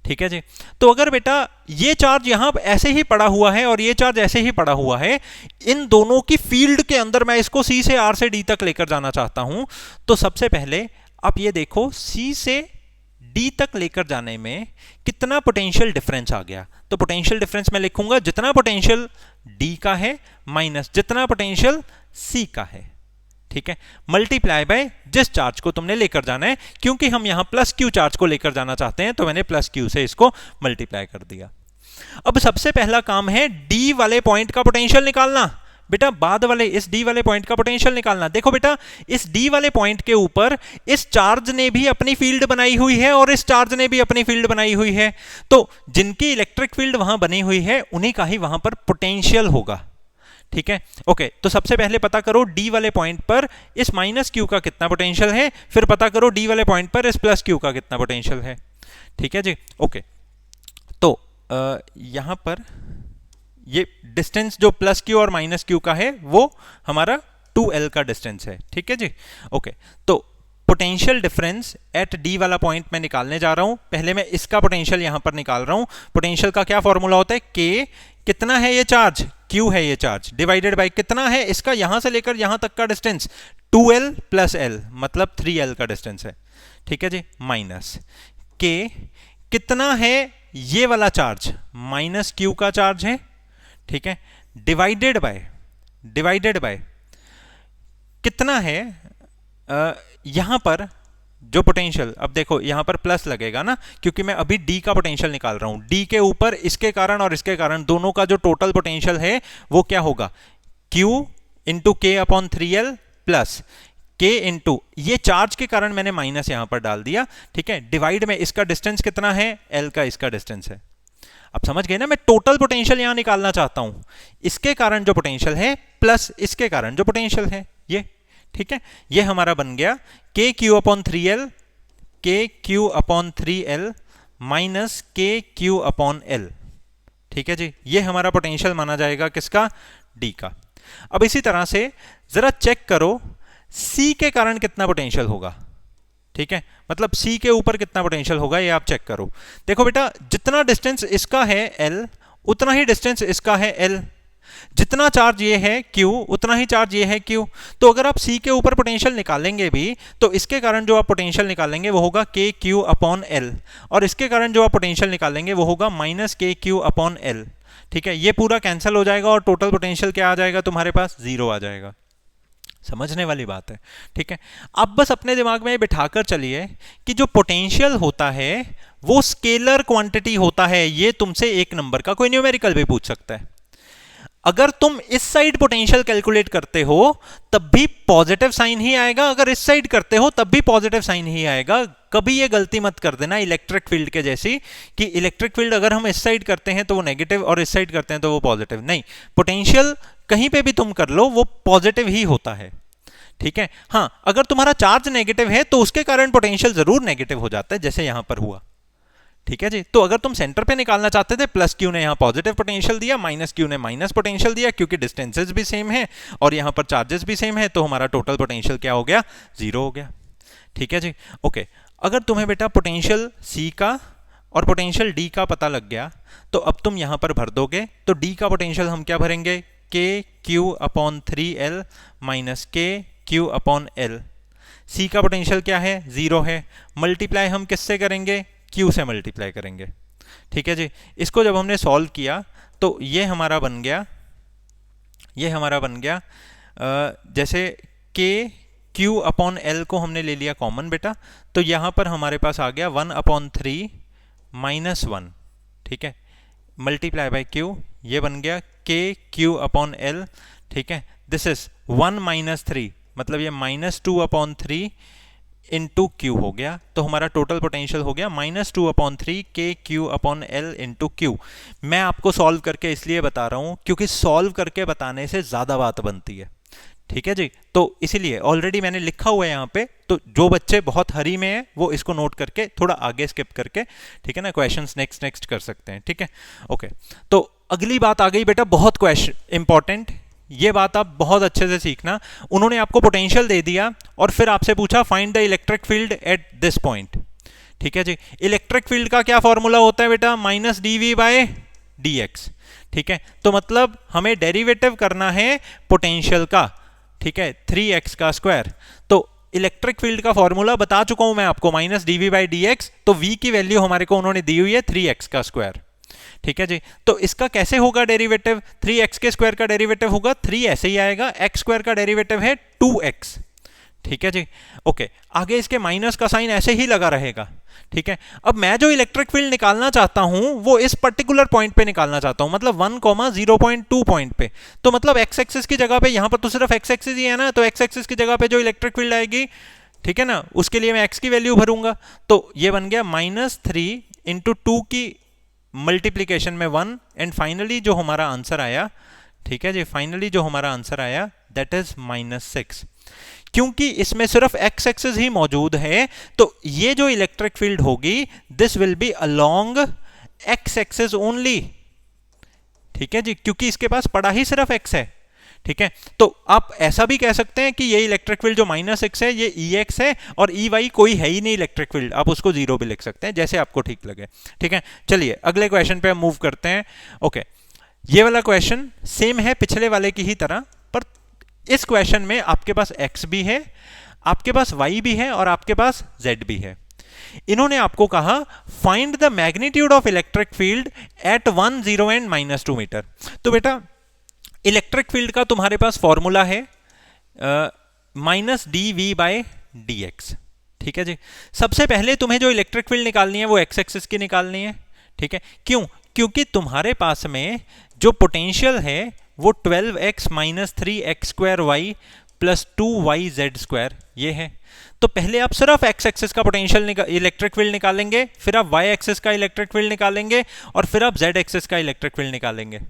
ठीक है जी। तो अगर बेटा ये चार्ज यहां ऐसे ही पड़ा हुआ है और ये चार्ज ऐसे ही पड़ा हुआ है, इन दोनों की फील्ड के अंदर मैं इसको सी से आर से डी तक लेकर जाना चाहता हूं, तो सबसे पहले आप ये देखो, सी से डी तक लेकर जाने में कितना पोटेंशियल डिफरेंस आ गया। तो पोटेंशियल डिफरेंस मैं लिखूंगा जितना पोटेंशियल डी का है माइनस जितना पोटेंशियल सी का है। ठीक है, मल्टीप्लाई बाय जिस चार्ज को तुमने लेकर जाना है, क्योंकि हम यहां प्लस क्यू चार्ज को लेकर जाना चाहते हैं, तो मैंने प्लस क्यू से इसको मल्टीप्लाई कर दिया। अब सबसे पहला काम है डी वाले पॉइंट का पोटेंशियल निकालना। बेटा बाद वाले इस डी वाले पॉइंट का पोटेंशियल निकालना। देखो बेटा, इस डी वाले पॉइंट के ऊपर इस चार्ज ने भी अपनी फील्ड बनाई हुई है और इस चार्ज ने भी अपनी फील्ड बनाई हुई है, तो जिनकी इलेक्ट्रिक फील्ड वहां बनी हुई है उन्हीं का ही वहां पर पोटेंशियल होगा। ठीक है, ओके। तो सबसे पहले पता करो डी वाले पॉइंट पर इस माइनस क्यू का कितना पोटेंशियल है, फिर पता करो डी वाले पॉइंट पर इस प्लस क्यू का कितना पोटेंशियल है। ठीक है जी, ओके। तो यहां पर ये डिस्टेंस जो प्लस क्यू और माइनस क्यू का है वो हमारा 2L का डिस्टेंस है। ठीक है जी, ओके। तो पोटेंशियल डिफरेंस एट डी वाला पॉइंट मैं निकालने जा रहा हूं। पहले मैं इसका पोटेंशियल यहां पर निकाल रहा हूं। पोटेंशियल का क्या फॉर्मूला होता है, के कितना है ये चार्ज, क्यू है ये चार्ज, डिवाइडेड बाय कितना है इसका यहां से लेकर यहां तक का डिस्टेंस, 2L प्लस L मतलब 3L का डिस्टेंस है। ठीक है जी, माइनस के कितना है ये वाला चार्ज, माइनस क्यू का चार्ज है। ठीक है, डिवाइडेड बाय कितना है यहां पर जो पोटेंशियल, अब देखो यहां पर प्लस लगेगा ना, क्योंकि मैं अभी डी का पोटेंशियल निकाल रहा हूं। डी के ऊपर इसके कारण और इसके कारण दोनों का जो टोटल पोटेंशियल है वो क्या होगा, Q इंटू के अपॉन 3L प्लस के इंटू ये चार्ज के कारण मैंने माइनस यहां पर डाल दिया। ठीक है, डिवाइड में इसका डिस्टेंस कितना है, L का इसका डिस्टेंस है। अब समझ गए ना, मैं टोटल पोटेंशियल यहां निकालना चाहता हूं, इसके कारण जो पोटेंशियल है प्लस इसके कारण जो पोटेंशियल है ये। ठीक है, ये हमारा बन गया K Q upon 3L minus के क्यू अपॉन L। ठीक है जी, ये हमारा पोटेंशियल माना जाएगा किसका, डी का। अब इसी तरह से जरा चेक करो सी के कारण कितना पोटेंशियल होगा। ठीक है, मतलब सी के ऊपर कितना पोटेंशियल होगा ये आप चेक करो। देखो बेटा, जितना डिस्टेंस इसका है L उतना ही डिस्टेंस इसका है L, जितना चार्ज ये है Q उतना ही चार्ज ये है Q। तो अगर आप C के ऊपर पोटेंशियल निकालेंगे भी तो इसके कारण जो आप पोटेंशियल निकालेंगे वो होगा के क्यू अपॉन L, और इसके कारण जो आप पोटेंशियल निकालेंगे वो होगा माइनस के क्यू अपॉन L। ठीक है, ये पूरा कैंसिल हो जाएगा और टोटल पोटेंशियल क्या आ जाएगा तुम्हारे पास, 0 आ जाएगा। समझने वाली बात है। ठीक है, अब बस अपने दिमाग में बिठाकर चलिए कि जो पोटेंशियल होता है वो स्केलर क्वांटिटी होता है। ये तुमसे 1 नंबर का कोई न्यूमेरिकल भी पूछ सकता है। अगर तुम इस साइड पोटेंशियल कैलकुलेट करते हो तब भी पॉजिटिव साइन ही आएगा, अगर इस साइड करते हो तब भी पॉजिटिव साइन ही आएगा। कभी ये गलती मत कर देना इलेक्ट्रिक फील्ड के जैसी कि इलेक्ट्रिक फील्ड अगर हम इस साइड करते हैं तो वो नेगेटिव और इस साइड करते हैं तो वो पॉजिटिव। नहीं, पोटेंशियल कहीं पे भी तुम कर लो वो पॉजिटिव ही होता है। ठीक है, हाँ, अगर तुम्हारा चार्ज नेगेटिव है तो उसके कारण पोटेंशियल जरूर नेगेटिव हो जाता है, जैसे यहां पर हुआ। ठीक है जी, तो अगर तुम सेंटर पे निकालना चाहते थे, प्लस क्यू ने यहां पॉजिटिव पोटेंशियल दिया, माइनस क्यू ने माइनस पोटेंशियल दिया, क्योंकि डिस्टेंसेस भी सेम है और यहां पर चार्जेस भी सेम है, तो हमारा टोटल पोटेंशियल क्या हो गया, 0 हो गया। ठीक है जी, ओके। अगर तुम्हें बेटा पोटेंशियल सी का और पोटेंशियल डी का पता लग गया तो अब तुम यहां पर भर दोगे। तो डी का पोटेंशियल हम क्या भरेंगे, के क्यू अपॉन 3L माइनस के क्यू अपॉन L। सी का पोटेंशियल क्या है, 0 है। मल्टीप्लाई हम किससे करेंगे, Q से मल्टीप्लाई करेंगे। ठीक है जी, इसको जब हमने सॉल्व किया तो ये हमारा बन गया जैसे के क्यू अपॉन L को हमने ले लिया कॉमन बेटा, तो यहां पर हमारे पास आ गया 1/3 माइनस 1। ठीक है, मल्टीप्लाई बाय Q, ये बन गया के क्यू अपॉन L। ठीक है, दिस इज 1 - 3 मतलब ये -2/3 इंटू क्यू हो गया, तो हमारा टोटल पोटेंशियल हो गया -2/3 KQ/L इंटू क्यू। मैं आपको सॉल्व करके इसलिए बता रहा हूं क्योंकि सॉल्व करके बताने से ज़्यादा बात बनती है, ठीक है जी। तो इसीलिए ऑलरेडी मैंने लिखा हुआ है यहाँ पे, तो जो बच्चे बहुत हरी में है वो इसको नोट करके थोड़ा आगे स्किप करके, ठीक है ना, क्वेश्चंस नेक्स्ट कर सकते हैं, ठीक है। ओके, तो अगली बात आ गई बेटा, बहुत क्वेश्चन इंपॉर्टेंट, ये बात आप बहुत अच्छे से सीखना। उन्होंने आपको पोटेंशियल दे दिया और फिर आपसे पूछा find the electric field at this point, ठीक है जी। इलेक्ट्रिक फील्ड का क्या फॉर्मूला होता है बेटा? -dV/dx, ठीक है। तो मतलब हमें डेरिवेटिव करना है पोटेंशियल का, ठीक है, 3x का स्क्वायर। तो इलेक्ट्रिक फील्ड का फॉर्मूला बता चुका हूं मैं आपको, -dV/dx। तो v की वैल्यू हमारे को उन्होंने दी हुई है 3x का स्क्वायर, ठीक है जी। तो इसका कैसे होगा डेरिवेटिव? 3x के स्क्वायर का डेरिवेटिव होगा 3, ऐसे ही आएगा। x स्क्वायर का डेरिवेटिव है 2x, ठीक है जी। ओके, आगे इसके माइनस का साइन ऐसे ही लगा रहेगा, ठीक है। अब मैं जो इलेक्ट्रिक फील्ड निकालना चाहता हूं वो इस पर्टिकुलर पॉइंट पे निकालना चाहता हूं, मतलब 1,0.2 पॉइंट पे। तो मतलब x एक्सिस की जगह पे, यहां पर तो सिर्फ x एक्सिस ही है ना, तो x एक्सिस की जगह पे जो इलेक्ट्रिक फील्ड आएगी, ठीक है ना, उसके लिए मैं x की वैल्यू भरूंगा। तो ये बन गया -3 इंटू 2 की मल्टीप्लीकेशन में 1, एंड फाइनली जो हमारा आंसर आया, ठीक है जी, फाइनली जो हमारा आंसर आया दैट इज -6। क्योंकि इसमें सिर्फ x एक्सिस ही मौजूद है, तो ये जो इलेक्ट्रिक फील्ड होगी this will be along x axis only, ठीक है जी, क्योंकि इसके पास पड़ा ही सिर्फ x है, ठीक है। तो आप ऐसा भी कह सकते हैं कि ये इलेक्ट्रिक फील्ड जो -6 है ये Ex है, और Ey कोई है ही नहीं इलेक्ट्रिक फील्ड, आप उसको 0 भी लिख सकते हैं, जैसे आपको ठीक लगे, ठीक है। चलिए अगले क्वेश्चन पे हम मूव करते हैं। ओके, ये वाला क्वेश्चन सेम है पिछले वाले की ही तरह, पर इस क्वेश्चन में आपके पास x भी है, आपके पास y भी है और आपके पास z भी है। इन्होंने आपको कहा find the magnitude of electric field at 1, 0 and -2 metre. तो बेटा इलेक्ट्रिक फील्ड का तुम्हारे पास फॉर्मूला है -dV/dx, ठीक है जी। सबसे पहले तुम्हें जो इलेक्ट्रिक फील्ड निकालनी है वो x एक्सिस की निकालनी है, ठीक है। क्यों? क्योंकि तुम्हारे पास में जो पोटेंशियल है वो 12x - 3x² प्लस 2yz² ये है। तो पहले आप सिर्फ x एक्सिस का पोटेंशियल इलेक्ट्रिक फील्ड निकालेंगे, फिर आप y एक्सिस का इलेक्ट्रिक फील्ड निकालेंगे, और फिर आप z एक्सिस का इलेक्ट्रिक फील्ड निकालेंगे।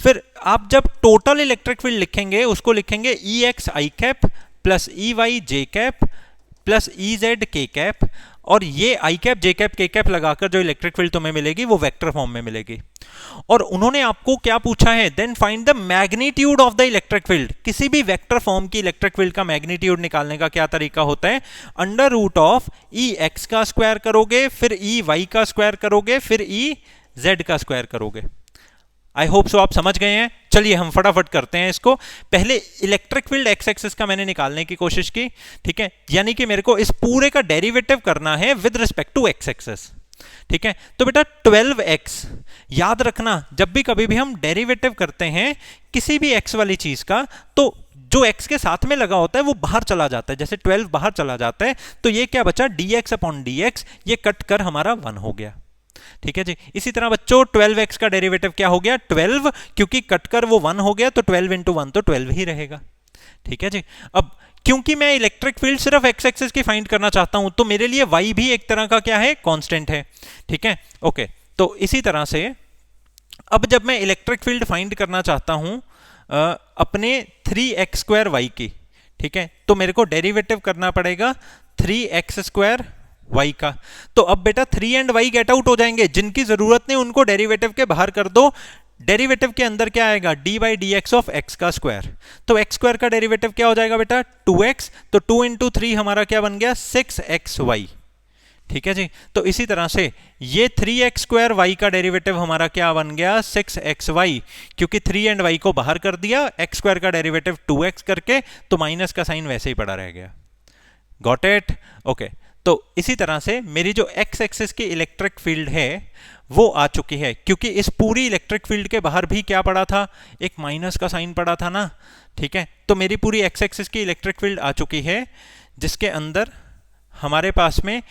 फिर आप जब टोटल इलेक्ट्रिक फील्ड लिखेंगे उसको लिखेंगे Ex i cap plus Ey j cap plus Ez k cap, और ये i cap j cap k cap लगाकर जो इलेक्ट्रिक फील्ड तुम्हें मिलेगी वो वेक्टर फॉर्म में मिलेगी। और उन्होंने आपको क्या पूछा है? Then find the magnitude of the electric field. किसी भी वेक्टर फॉर्म की इलेक्ट्रिक फील्ड का मैग्नीट्यूड निकालने का क्या तरीका होता है? √of Ex का स्क्वायर करोगे, फिर Ey का स्क्वायर करोगे, फिर Ez का स्क्वायर करोगे। आई होप सो आप समझ गए हैं। चलिए हम फटाफट करते हैं इसको। पहले इलेक्ट्रिक फील्ड x एक्सिस का मैंने निकालने की कोशिश की, ठीक है, यानी कि मेरे को इस पूरे का डेरिवेटिव करना है with respect to x axis, ठीक है। तो बेटा 12x, याद रखना जब भी कभी भी हम डेरिवेटिव करते हैं किसी भी x वाली चीज का, तो जो x के साथ में लगा होता है वो बाहर चला जाता है, जैसे 12 बाहर चला जाता है, तो ये क्या बचा? dx/dx, ये कट कर हमारा 1 हो गया, ठीक है जी। इसी तरह बच्चों 12x का डेरिवेटिव क्या हो गया? 12, क्योंकि कटकर वो 1 हो गया, तो 12 × 1 तो 12 ही रहेगा, ठीक है जी। अब क्योंकि मैं इलेक्ट्रिक फील्ड सिर्फ x एक्सिस की फाइंड करना चाहता हूं, तो मेरे लिए y भी एक तरह का क्या है? कांस्टेंट है, ठीक है। ओके, तो इसी तरह से अब जब मैं इलेक्ट्रिक फील्ड फाइंड करना चाहता हूं अपने 3x² y की, ठीक है, तो मेरे को डेरिवेटिव करना पड़ेगा 3x² y का। तो अब बेटा 3 एंड y गेट आउट हो जाएंगे, जिनकी जरूरत नहीं उनको डेरिवेटिव के बाहर कर दो। डेरिवेटिव के अंदर क्या आएगा? d/dx ऑफ x का स्क्वायर। तो x स्क्वायर का डेरिवेटिव क्या हो जाएगा बेटा? 2x, तो 2 × 3 हमारा क्या बन गया? 6xy, ठीक है जी। तो इसी तरह से ये 3x² y का डेरिवेटिव हमारा क्या बन गया? 6xy, क्योंकि 3 एंड y को बाहर कर दिया, x स्क्वायर का डेरिवेटिव 2x करके, तो माइनस का साइन वैसे ही पड़ा रह गया। Got it? ओके, तो इसी तरह से मेरी जो x एक्सिस की इलेक्ट्रिक फील्ड है वो आ चुकी है, क्योंकि इस पूरी इलेक्ट्रिक फील्ड के बाहर भी क्या पड़ा था? एक माइनस का साइन पड़ा था ना, ठीक है। तो मेरी पूरी x एक्सिस की इलेक्ट्रिक फील्ड आ चुकी है, जिसके अंदर हमारे पास में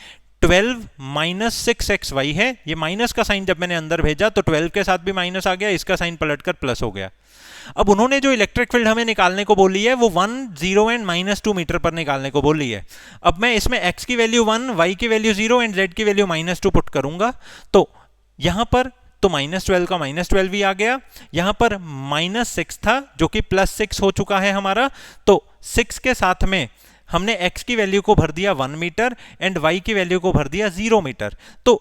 12 माइनस 6xy है, ये माइनस का साइन जब मैंने अंदर भेजा तो 12 के साथ भी माइनस आ गया, इसका साइन पलटकर प्लस हो गया। अब उन्होंने जो इलेक्ट्रिक फील्ड हमें निकालने को बोली है वो 1, 0 एंड -2 मीटर पर निकालने को बोली है। अब मैं इसमें x की वैल्यू 1, y की वैल्यू 0 एंड z की वैल्यू -2 पुट करूंगा, तो यहां पर तो -12 का -12 ही आ गया, यहां पर -6 था जो कि +6 हो चुका है हमारा, तो 6 के साथ में हमने x की वैल्यू को भर दिया 1 मीटर एंड y की वैल्यू को भर दिया 0 मीटर। तो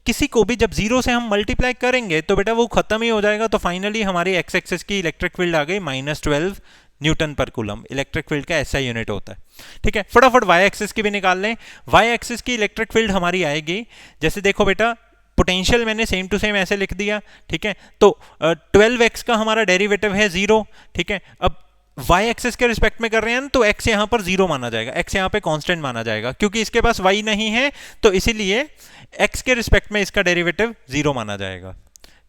किसी को भी जब 0 से हम मल्टीप्लाई करेंगे तो बेटा वो खत्म ही हो जाएगा, तो फाइनली हमारी x एक्सिस की इलेक्ट्रिक फील्ड आ गई -12 न्यूटन पर कूलम। इलेक्ट्रिक फील्ड का ऐसा यूनिट होता है। ठीक है, फटाफट y एक्सिस की भी निकाल लें। y एक्सिस की इलेक्ट्रिक फील्ड हमारी आएगी, जैसे देखो बेटा पोटेंशियल मैंने सेम टू सेम ऐसे लिख दिया। ठीक है, तो 12x का हमारा डेरिवेटिव है 0। ठीक है, अब y एक्सिस के रिस्पेक्ट में कर रहे हैं तो x यहां पर 0 माना जाएगा, x यहां पे कांस्टेंट माना जाएगा, क्योंकि इसके पास y नहीं है तो इसीलिए x के रिस्पेक्ट में इसका डेरिवेटिव 0 माना जाएगा।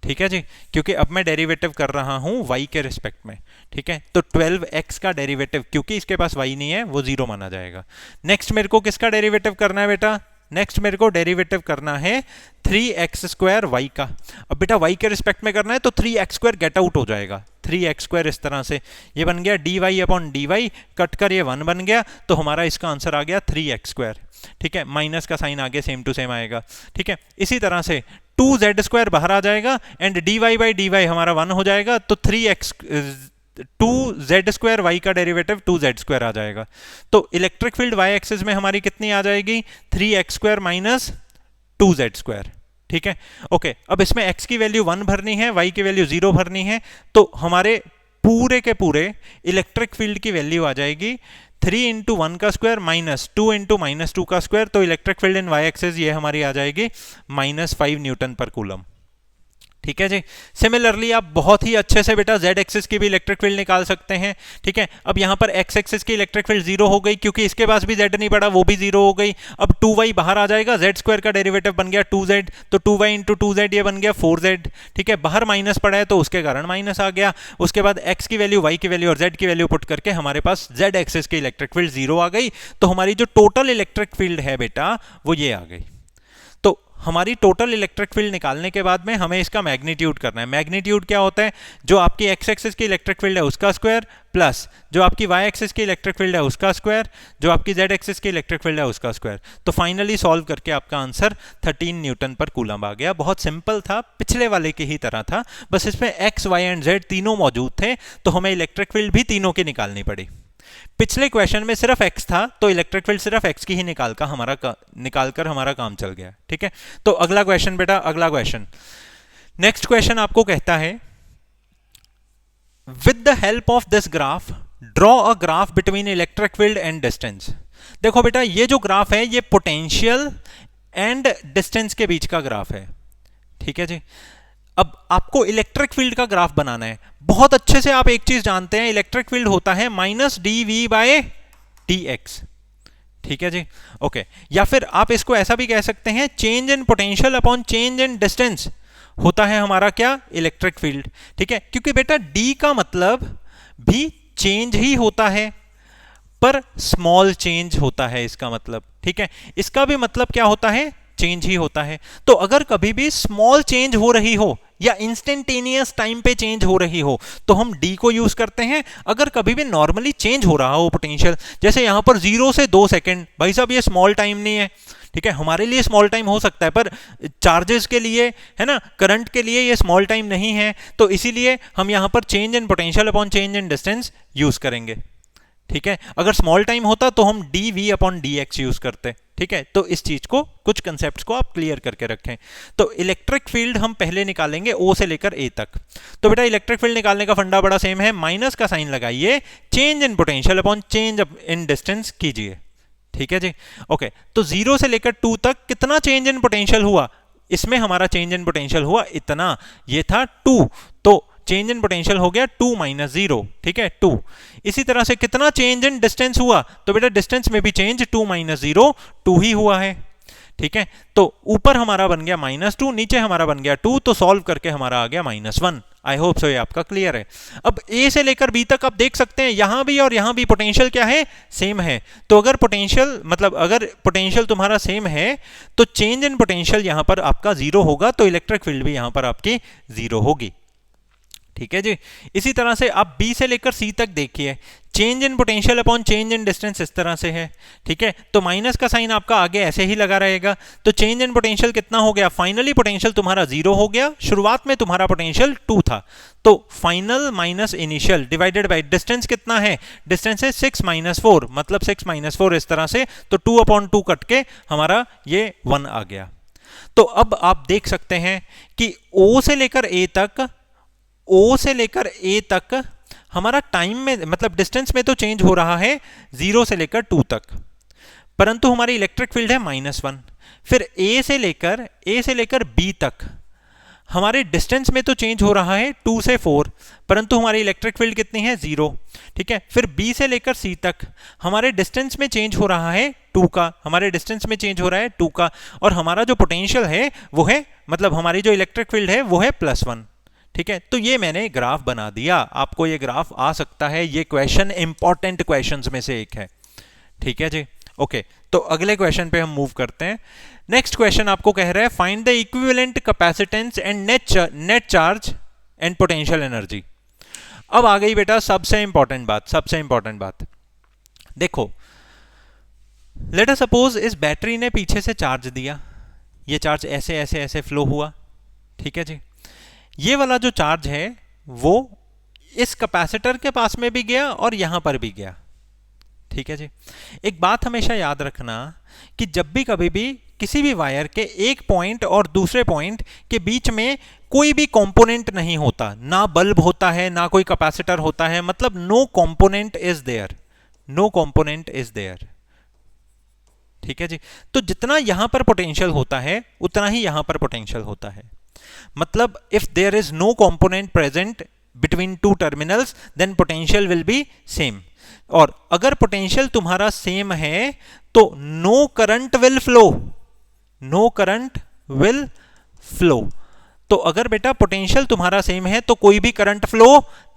ठीक है जी, क्योंकि अब मैं डेरिवेटिव कर रहा हूं y के रिस्पेक्ट में। ठीक है, तो 12x का डेरिवेटिव क्योंकि इसके पास y नहीं है वो 0 माना जाएगा। नेक्स्ट मेरे को किसका डेरिवेटिव करना है बेटा? नेक्स्ट मेरे को डेरिवेटिव करना है 3x² y का। अब बेटा y के रिस्पेक्ट में करना है तो 3x² गेट आउट हो जाएगा, 3x² इस तरह से ये बन गया dy/dy, कट कर ये 1 बन गया, तो हमारा इसका आंसर आ गया 3x²। ठीक है, माइनस का साइन आगे सेम टू सेम आएगा। ठीक है, इसी तरह से 2z² बाहर आ जाएगा एंड dy/dy हमारा 1 हो जाएगा, तो 2z² y का डेरिवेटिव 2z² आ जाएगा। तो इलेक्ट्रिक फील्ड y एक्सिस में हमारी कितनी आ जाएगी? 3x² minus 2z²। ठीक है, ओके, अब इसमें x की वैल्यू 1 भरनी है, y की वैल्यू 0 भरनी है, तो हमारे पूरे के पूरे इलेक्ट्रिक फील्ड की वैल्यू आ जाएगी 3 × 1 का स्क्वायर माइनस 2 × -2 का स्क्वायर, तो इलेक्ट्रिक फील्ड इन y एक्सिस ये हमारी आ जाएगी -5 न्यूटन पर कूलम। ठीक है जी, सिमिलरली आप बहुत ही अच्छे से बेटा z एक्सिस की भी इलेक्ट्रिक फील्ड निकाल सकते हैं। ठीक है, अब यहां पर x एक्सिस की इलेक्ट्रिक फील्ड 0 हो गई, क्योंकि इसके पास भी z नहीं पड़ा, वो भी 0 हो गई। अब 2y बाहर आ जाएगा, z² का डेरिवेटिव बन गया 2z, तो 2y × 2z ये बन गया 4z। ठीक है, बाहर माइनस पड़ा है तो उसके कारण माइनस आ गया। उसके बाद x की वैल्यू, y की वैल्यू और z की वैल्यू पुट करके हमारे पास z एक्सिस की इलेक्ट्रिक फील्ड 0 आ गई, तो हमारी जो टोटल इलेक्ट्रिक फील्ड है बेटा वो ये आ गई। तो हमारी टोटल इलेक्ट्रिक फील्ड निकालने के बाद में हमें इसका मैग्नीट्यूड करना है। मैग्नीट्यूड क्या होता है? जो आपकी x एक्सिस की इलेक्ट्रिक फील्ड है उसका स्क्वायर प्लस जो आपकी y एक्सिस की इलेक्ट्रिक फील्ड है उसका स्क्वायर, जो आपकी z एक्सिस की इलेक्ट्रिक फील्ड है उसका स्क्वायर। तो फाइनली सॉल्व करके आपका आंसर 13 न्यूटन पर कूलम आ गया। बहुत सिंपल था, पिछले वाले की ही तरह था, बस इसमें x, y एंड z तीनों मौजूद थे, तो हमें इलेक्ट्रिक फील्ड भी तीनों की निकालनी पड़ी। पिछले क्वेश्चन में सिर्फ x था, तो इलेक्ट्रिक फील्ड सिर्फ x की ही निकालकर हमारा काम चल गया। ठीक है, तो अगला क्वेश्चन बेटा, अगला क्वेश्चन, नेक्स्ट क्वेश्चन आपको कहता है with the help of this graph draw a graph between electric field and distance. देखो बेटा ये जो ग्राफ है ये पोटेंशियल एंड डिस्टेंस के बीच का ग्राफ है। ठीक है जी, अब आपको इलेक्ट्रिक फील्ड का ग्राफ बनाना है। बहुत अच्छे से आप एक चीज जानते हैं, इलेक्ट्रिक फील्ड होता है -dV/dx। ठीक है जी, ओके, या फिर आप इसको ऐसा भी कह सकते हैं change in potential upon change in distance होता है हमारा क्या? Electric field. ठीक है, क्योंकि बेटा d का मतलब भी चेंज ही होता है, पर स्मॉल चेंज होता है इसका मतलब। ठीक है, इसका भी मतलब क्या होता है? चेंज ही होता है। तो अगर कभी भी स्मॉल चेंज हो रही हो या इंस्टेंटेनियस टाइम पे चेंज हो रही हो तो हम d को यूज करते हैं। अगर कभी भी नॉर्मली चेंज हो रहा हो पोटेंशियल, जैसे यहां पर 0 से 2 सेकंड, भाई साहब ये स्मॉल टाइम नहीं है। ठीक है, हमारे लिए स्मॉल टाइम हो सकता है, पर चार्जेस के लिए, है ना, करंट के लिए ये स्मॉल टाइम नहीं है, तो इसीलिए हम यहां पर change in potential upon change in distance use करेंगे। ठीक है, अगर स्मॉल टाइम होता तो हम dV/dx यूज करते। ठीक है, तो इस चीज को, कुछ कंसेप्ट्स को आप क्लियर करके रखें। तो इलेक्ट्रिक फील्ड हम पहले निकालेंगे O से लेकर A तक। तो बेटा इलेक्ट्रिक फील्ड निकालने का फंडा बड़ा सेम है, माइनस का साइन लगाइए, change in potential upon change in distance कीजिए। ठीक है जी, ओके, तो 0 से लेकर 2 तक कितना चेंज इन पोटेंशियल हुआ? इसमें हमारा चेंज इन पोटेंशियल हुआ इतना, ये था 2, तो चेंज इन पोटेंशियल हो गया 2 - 0। ठीक है, 2। इसी तरह से कितना चेंज इन डिस्टेंस हुआ? तो बेटा डिस्टेंस में भी चेंज 2 - 0 2 ही हुआ है। ठीक है, तो ऊपर हमारा बन गया -2, नीचे हमारा बन गया 2, तो सॉल्व करके हमारा आ गया -1। आई होप सो ये आपका क्लियर है। अब ए से लेकर बी तक आप देख सकते हैं यहां भी और यहां भी पोटेंशियल क्या है, सेम है। तो अगर पोटेंशियल मतलब अगर पोटेंशियल तुम्हारा सेम है तो चेंज इन पोटेंशियल यहां पर आपका जीरो होगा, तो इलेक्ट्रिक फील्ड भी यहां पर आपकी जीरो होगी। ठीक है जी। इसी तरह से आप बी से लेकर सी तक देखिए, change in potential upon change in distance इस तरह से है। ठीक है, तो माइनस का साइन आपका आगे ऐसे ही लगा रहेगा। तो चेंज इन पोटेंशियल कितना हो गया, फाइनली पोटेंशियल तुम्हारा जीरो हो गया, शुरुआत में तुम्हारा पोटेंशियल 2 था। तो final minus initial divided by distance कितना है, डिस्टेंस है 6 - 4, मतलब 6 - 4 इस तरह से। तो 2/2 कट के हमारा ये 1 आ गया। तो अब आप देख सकते हैं कि O से लेकर A तक, O से लेकर A तक हमारा टाइम में मतलब डिस्टेंस में तो चेंज हो रहा है 0 से लेकर 2 तक, परंतु हमारी इलेक्ट्रिक फील्ड है -1। फिर A से लेकर B तक हमारे डिस्टेंस में तो चेंज हो रहा है 2 से 4, परंतु हमारी इलेक्ट्रिक फील्ड कितनी है, 0। ठीक है, फिर B से लेकर C तक हमारे डिस्टेंस में चेंज हो रहा है 2 का, हमारे डिस्टेंस में चेंज हो रहा है 2 का, और हमारा जो पोटेंशियल है वो है मतलब हमारी जो इलेक्ट्रिक फील्ड है वो है +1। ठीक है, तो ये मैंने ग्राफ बना दिया, आपको ये ग्राफ आ सकता है, ये क्वेश्चन इंपॉर्टेंट क्वेश्चंस में से एक है। ठीक है जी, ओके। तो अगले क्वेश्चन पे हम मूव करते हैं। नेक्स्ट क्वेश्चन आपको कह रहा है find the equivalent capacitance and net charge and potential energy. अब आ गई बेटा सबसे इंपॉर्टेंट बात, देखो लेट अस सपोज इस बैटरी ने पीछे से चार्ज दिया, ये चार्ज ऐसे ऐसे ऐसे फ्लो हुआ। ठीक है जी, ये वाला जो चार्ज है वो इस कैपेसिटर के पास में भी गया और यहां पर भी गया। ठीक है जी, एक बात हमेशा याद रखना कि जब भी कभी भी किसी भी वायर के एक पॉइंट और दूसरे पॉइंट के बीच में कोई भी कंपोनेंट नहीं होता, ना बल्ब होता है ना कोई कैपेसिटर होता है, मतलब नो कंपोनेंट इज देयर। ठीक है जी, तो जितना यहां पर पोटेंशियल होता है उतना ही यहां पर पोटेंशियल होता है। मतलब if there is no component present between two terminals then potential will be same. और अगर पोटेंशियल तुम्हारा सेम है तो नो करंट विल फ्लो। तो अगर बेटा पोटेंशियल तुम्हारा सेम है तो कोई भी करंट फ्लो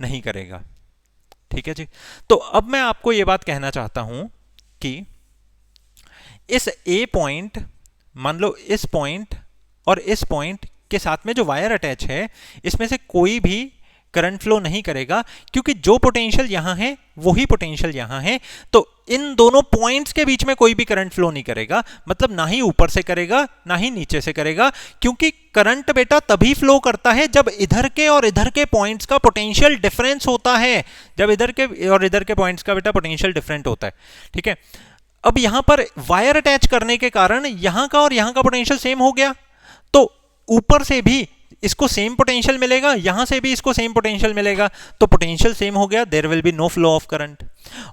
नहीं करेगा। ठीक है जी, तो अब मैं आपको यह बात कहना चाहता हूं कि इस ए पॉइंट, मान लो इस पॉइंट और इस पॉइंट के साथ में जो वायर अटैच है इसमें से कोई भी करंट फ्लो नहीं करेगा, क्योंकि जो पोटेंशियल यहां है वही पोटेंशियल यहां है। तो इन दोनों पॉइंट्स के बीच में कोई भी करंट फ्लो नहीं करेगा, मतलब ना ही ऊपर से करेगा ना ही नीचे से करेगा, क्योंकि करंट बेटा तभी फ्लो करता है जब इधर के और इधर के पॉइंट्स का पोटेंशियल डिफरेंस होता है, जब इधर के और इधर के पॉइंट्स का बेटा पोटेंशियल डिफरेंट होता है। ठीक है, अब यहां पर वायर अटैच करने के कारण यहां का और यहां का पोटेंशियल सेम हो गया, तो ऊपर से भी इसको सेम पोटेंशियल मिलेगा, यहां से भी इसको सेम पोटेंशियल मिलेगा, तो पोटेंशियल सेम हो गया, there will be no flow of current.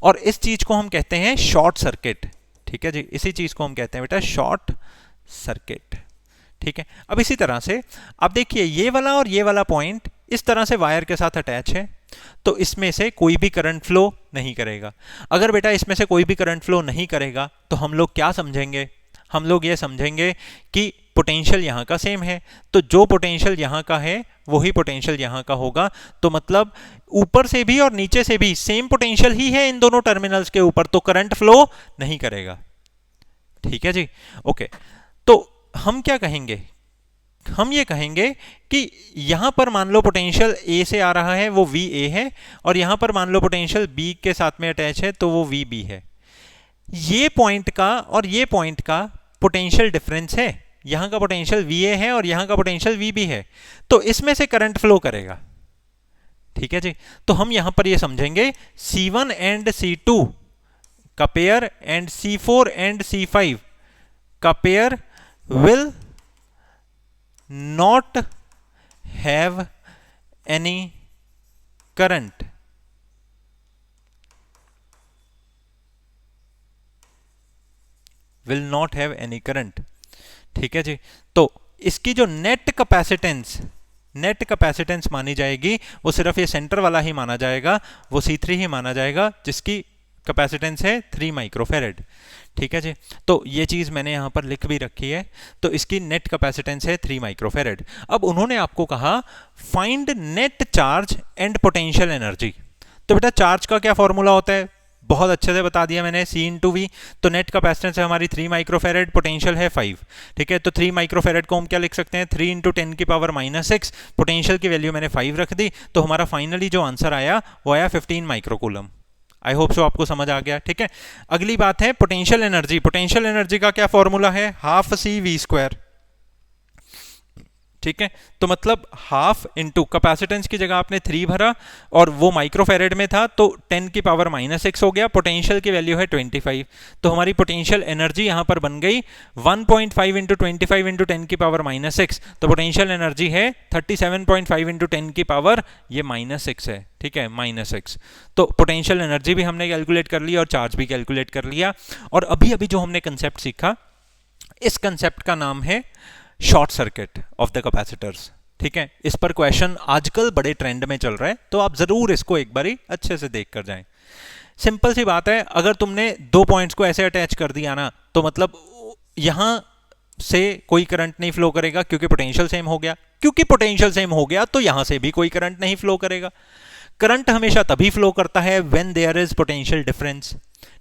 और इस चीज को हम कहते हैं शॉर्ट सर्किट। ठीक है जी, इसी चीज को हम कहते हैं बेटा शॉर्ट सर्किट। ठीक है, अब इसी तरह से आप देखिए ये वाला और ये वाला पॉइंट इस तरह से वायर के साथ अटैच है, तो इसमें से कोई भी करंट फ्लो नहीं करेगा। अगर बेटा इसमें से कोई भी करंट फ्लो नहीं करेगा तो हम लोग क्या समझेंगे, हम लोग ये समझेंगे कि पोटेंशियल यहां का सेम है, तो जो पोटेंशियल यहां का है वही पोटेंशियल यहां का होगा। तो मतलब ऊपर से भी और नीचे से भी सेम पोटेंशियल ही है इन दोनों टर्मिनल्स के ऊपर, तो करंट फ्लो नहीं करेगा। ठीक है जी, ओके। तो हम क्या कहेंगे, हम ये कहेंगे कि यहां पर मान लो पोटेंशियल ए से आ रहा है वो VA है, और यहां पर मान लो पोटेंशियल B के साथ में अटैच है तो वो VB है। ये पॉइंट का और ये पॉइंट का पोटेंशियल डिफरेंस है, यहां का पोटेंशियल VA है और यहां का पोटेंशियल VB है, तो इसमें से करंट फ्लो करेगा। ठीक है जी, तो हम यहां पर ये समझेंगे C1 एंड C2 का pair and C4 and C5 का pair will not have any current. Will not have any current. ठीक है जी, तो इसकी जो नेट कैपेसिटेंस मानी जाएगी वो सिर्फ ये सेंटर वाला ही माना जाएगा, वो C3 ही माना जाएगा, जिसकी कैपेसिटेंस है 3 माइक्रोफेरेड। ठीक है जी, तो ये चीज़ मैंने यहाँ पर लिख भी रखी है। तो इसकी नेट कैपेसिटेंस है 3 माइक्रोफेरेड। अब उन्होंने आपको कहा find net charge and potential energy. तो बेटा चार्ज का क्या फॉर्मूला होता है, बहुत अच्छे से बता दिया मैंने, C इंटू वी। तो नेट कैपेसिटेंस है हमारी 3 माइक्रोफेरेड, पोटेंशियल है 5। ठीक है, तो 3 माइक्रोफेरेड को हम क्या लिख सकते हैं, 3 इंटू 10 की पावर -6। पोटेंशियल की वैल्यू मैंने 5 रख दी, तो हमारा फाइनली जो आंसर आया वो आया 15 माइक्रोकूलम। आई होप सो आपको समझ आ गया। ठीक है, अगली बात है पोटेंशियल एनर्जी। पोटेंशियल एनर्जी का क्या फॉर्मूला है, हाफ C/v²। ठीक है, तो मतलब हाफ इंटू कैपेसिटेंस की जगह आपने 3 भरा और वो माइक्रोफेरेड में था तो 10 की पावर -6 हो गया। पोटेंशियल की वैल्यू है 25, तो हमारी पोटेंशियल एनर्जी यहां पर बन गई 1.5 इंटू 25 इंटू 10 की पावर -6। तो पोटेंशियल एनर्जी है 37.5 इंटू 10 की पावर ये -6 है। ठीक है, -6। तो पोटेंशियल एनर्जी भी हमने कैलकुलेट कर लिया और चार्ज भी कैलकुलेट कर लिया। और अभी अभी जो हमने कंसेप्ट सीखा, इस कंसेप्ट का नाम है short circuit of the capacitors. ठीक है, इस पर क्वेश्चन आजकल बड़े ट्रेंड में चल रहा है, तो आप जरूर इसको एक बारी अच्छे से देख कर जाएं। सिंपल सी बात है, अगर तुमने 2 पॉइंट्स को ऐसे अटैच कर दिया ना, तो मतलब यहां से कोई करंट नहीं फ्लो करेगा क्योंकि पोटेंशियल सेम हो गया। क्योंकि पोटेंशियल सेम हो गया तो यहां से भी कोई करंट नहीं फ्लो करेगा। करंट हमेशा तभी फ्लो करता है when there is potential difference.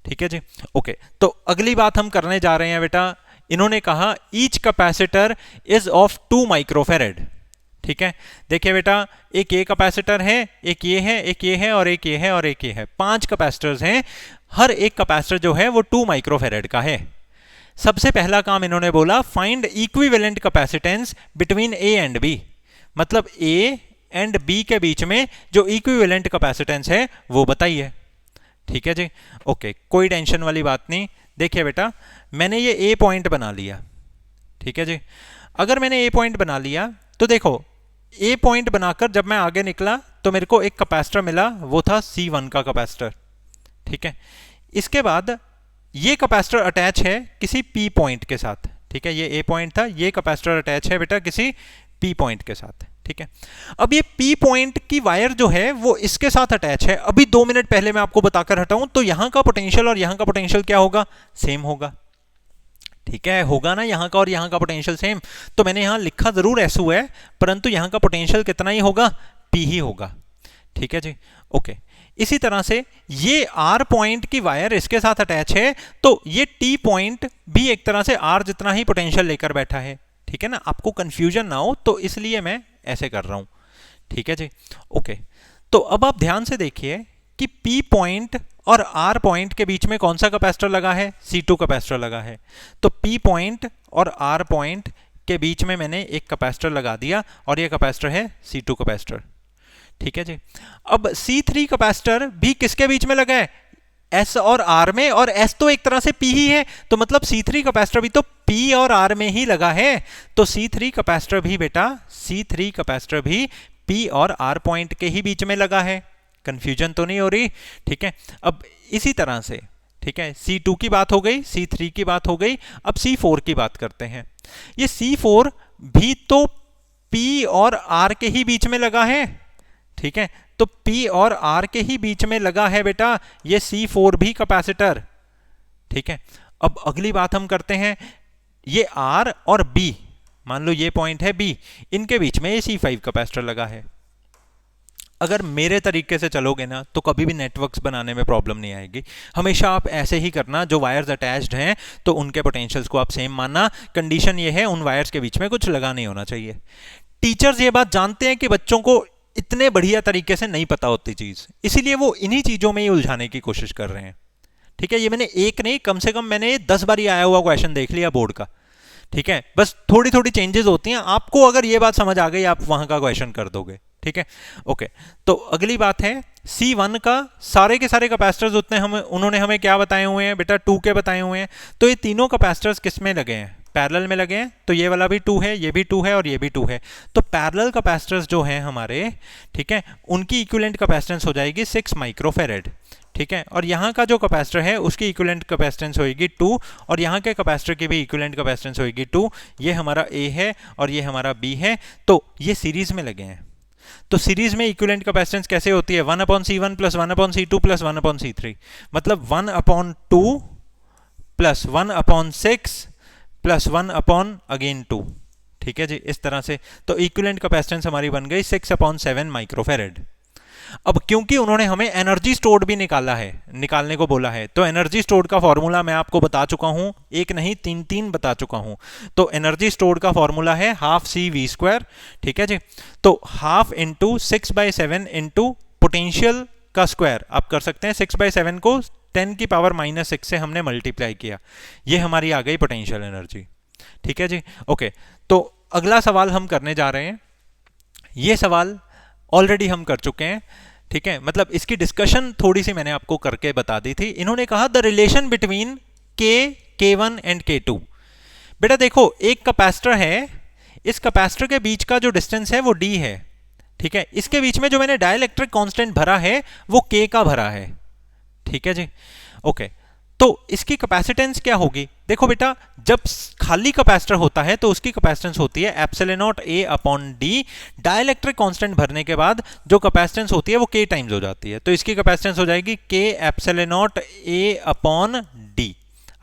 ठीक है जी, ओके। तो अगली बात हम करने जा रहे हैं बेटा, इन्होंने कहा each capacitor is of 2 microfarad. ठीक है, देखिए बेटा, एक ये कैपेसिटर है, एक ये है, एक ये है और एक ये है और एक ये है। 5 कैपेसिटर्स हैं, हर एक कैपेसिटर जो है वो 2 माइक्रोफेरेड का है। सबसे पहला काम इन्होंने बोला find equivalent capacitance between A and B. मतलब ए एंड बी के बीच में जो इक्विवेलेंट कैपेसिटेंस है वो बताइए। ठीक है जी, ओके, कोई टेंशन वाली बात नहीं। देखिए बेटा, मैंने ये ए पॉइंट बना लिया। ठीक है जी, अगर मैंने ए पॉइंट बना लिया तो देखो, ए पॉइंट बनाकर जब मैं आगे निकला तो मेरे को एक कैपेसिटर मिला, वो था C1 का कैपेसिटर। ठीक है, इसके बाद ये कैपेसिटर अटैच है किसी P पॉइंट के साथ। ठीक है, ये ए पॉइंट था, ये कैपेसिटर अटैच है बेटा किसी P पॉइंट के साथ। ठीक है, अब ये P पॉइंट की वायर जो है वो इसके साथ अटैच है। अभी 2 मिनट पहले मैं आपको बताकर हटाऊं तो यहां का पोटेंशियल और यहां का पोटेंशियल क्या होगा, सेम होगा। ठीक है, होगा ना, यहां का और यहां का पोटेंशियल सेम। तो मैंने यहां लिखा जरूर SU है, परंतु यहां का पोटेंशियल कितना ही होगा, P ही होगा। ठीक है जी, ओके। इसी तरह से ये R पॉइंट की वायर इसके साथ अटैच है, तो ये T पॉइंट भी एक तरह से R जितना ही पोटेंशियल लेकर बैठा है। ठीक है ना, आपको कंफ्यूजन ना हो तो इसलिए मैं ऐसे कर रहा हूं। ठीक है जी, ओके। तो अब आप ध्यान से देखिए कि P पॉइंट और R पॉइंट के बीच में कौन सा कैपेसिटर लगा है, C2 कैपेसिटर लगा है। तो P पॉइंट और R पॉइंट के बीच में मैंने एक कैपेसिटर लगा दिया और ये कैपेसिटर है C2 कैपेसिटर। ठीक है जी, अब C3 कैपेसिटर भी किसके बीच में लगा है, S और R में, और S तो एक तरह से P ही है, तो मतलब C3 कैपेसिटर भी तो P और R में ही लगा है। तो C3 कैपेसिटर भी बेटा, C3 कैपेसिटर भी P और R पॉइंट के ही बीच में लगा है। कंफ्यूजन तो नहीं हो रही। ठीक है, अब इसी तरह से, ठीक है, C2 की बात हो गई, C3 की बात हो गई, अब C4 की बात करते हैं। ये C4 भी तो P और R के ही बीच में लगा है। ठीक है, तो P और R के ही बीच में लगा है बेटा ये C4 भी कैपेसिटर। ठीक है, अब अगली बात हम करते हैं, ये R और B, मान लो ये पॉइंट है B, इनके बीच में ये C5 कैपेसिटर लगा है। अगर मेरे तरीके से चलोगे ना तो कभी भी नेटवर्क्स बनाने में प्रॉब्लम नहीं आएगी। हमेशा आप ऐसे ही करना, जो वायर्स अटैच्ड हैं तो उनके पोटेंशियल्स को आप सेम मानना। कंडीशन ये है, उन वायर्स के बीच में कुछ लगा नहीं होना चाहिए। टीचर्स ये बात जानते हैं कि बच्चों को इतने बढ़िया तरीके से नहीं पता होती चीज, इसीलिए वो इन्हीं चीजों में ही उलझाने की कोशिश कर रहे हैं। ठीक है, ये मैंने एक नहीं, कम से कम मैंने 10 बार आया हुआ क्वेश्चन देख लिया बोर्ड का। ठीक है, बस थोड़ी थोड़ी चेंजेस होती हैं। आपको अगर ये बात समझ आ गई, आप वहां का क्वेश्चन कर दोगे। ठीक है, ओके। तो अगली बात है, C1 का सारे के सारे कैपेसिटर्स उन्होंने हमें क्या बताए हुए हैं बेटा, 2 के बताए हुए हैं। तो ये तीनों कैपेसिटर्स किस में लगे हैं, पैरेलल में लगे हैं। तो ये वाला भी 2 है, ये भी 2 है और ये भी 2 है। तो पैरेलल कैपेसिटर्स जो हैं हमारे, ठीक है, उनकी इक्विवेलेंट कैपेसिटेंस हो जाएगी 6 माइक्रोफेरेड। ठीक है, और यहाँ का जो कैपेसिटर है उसकी इक्विवेलेंट कैपेसिटेंस होगी 2, और यहाँ के कैपेसिटर की भी इक्विवेलेंट कैपेसिटेंस होगी 2। ये हमारा A है और ये हमारा B है, तो ये सीरीज में लगे हैं। तो सीरीज में इक्विवेलेंट कैपेसिटेंस कैसे होती है, 1/C1 plus 1/C2 plus 1/C3, मतलब 1/2 प्लस 1/6 प्लस 1/2। ठीक है जी, इस तरह से। तो इक्विवेलेंट कैपेसिटेंस हमारी बन गई 6/7 माइक्रोफेरेड। अब क्योंकि उन्होंने हमें एनर्जी स्टोर्ड भी निकालने को बोला है, तो एनर्जी स्टोर्ड का फॉर्मूला मैं आपको बता चुका हूं, एक नहीं तीन बता चुका हूं। तो एनर्जी स्टोर्ड का फॉर्मूला है ½CV²। ठीक है जी, तो हाफ इंटू 6/7 इंटू पोटेंशियल का स्क्वायर आप कर सकते हैं। 6/7 को 10⁻⁻6 से हमने मल्टीप्लाई किया, ये हमारी आ गई पोटेंशियल एनर्जी। ठीक है जी, ओके। तो अगला सवाल हम करने जा रहे हैं, ये सवाल ऑलरेडी हम कर चुके हैं। ठीक है, मतलब इसकी डिस्कशन थोड़ी सी मैंने आपको करके बता दी थी। इन्होंने कहा the relation between K1 and K2। बेटा देखो, एक कैपेसिटर है, इस कैपेसिटर के बीच का जो डिस्टेंस है वो D है। ठीक है, इसके बीच में जो मैंने डाइलेक्ट्रिक कांस्टेंट भरा है वो K का भरा है। ठीक है जी, ओके। तो इसकी कैपेसिटेंस क्या होगी, देखो बेटा, जब खाली कैपेसिटर होता है तो उसकी कैपेसिटेंस होती है ε0A/d। डाइलेक्ट्रिक कांस्टेंट भरने के बाद जो कैपेसिटेंस होती है वो K टाइम्स हो जाती है, तो इसकी कैपेसिटेंस हो जाएगी K ε0A/d।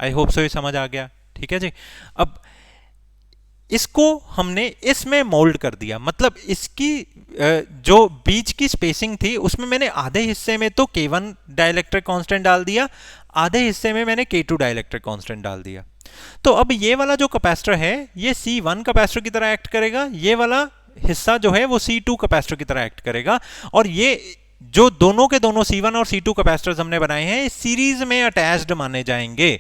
आई होप सो ये समझ आ गया। ठीक है जी, अब इसको हमने इसमें मोल्ड कर दिया, मतलब इसकी जो बीच की स्पेसिंग थी उसमें मैंने आधे हिस्से में तो K1 डाइलेक्ट्रिक कांस्टेंट डाल दिया, आधे हिस्से में मैंने K2 डाइलेक्ट्रिक कांस्टेंट डाल दिया। तो अब ये वाला जो कैपेसिटर है ये C1 कैपेसिटर की तरह एक्ट करेगा, ये वाला हिस्सा जो है वो C2 कैपेसिटर की तरह एक्ट करेगा, और ये जो दोनों के दोनों C1 और C2 कैपेसिटर्स हमने बनाए हैं सीरीज में अटैच्ड माने जाएंगे।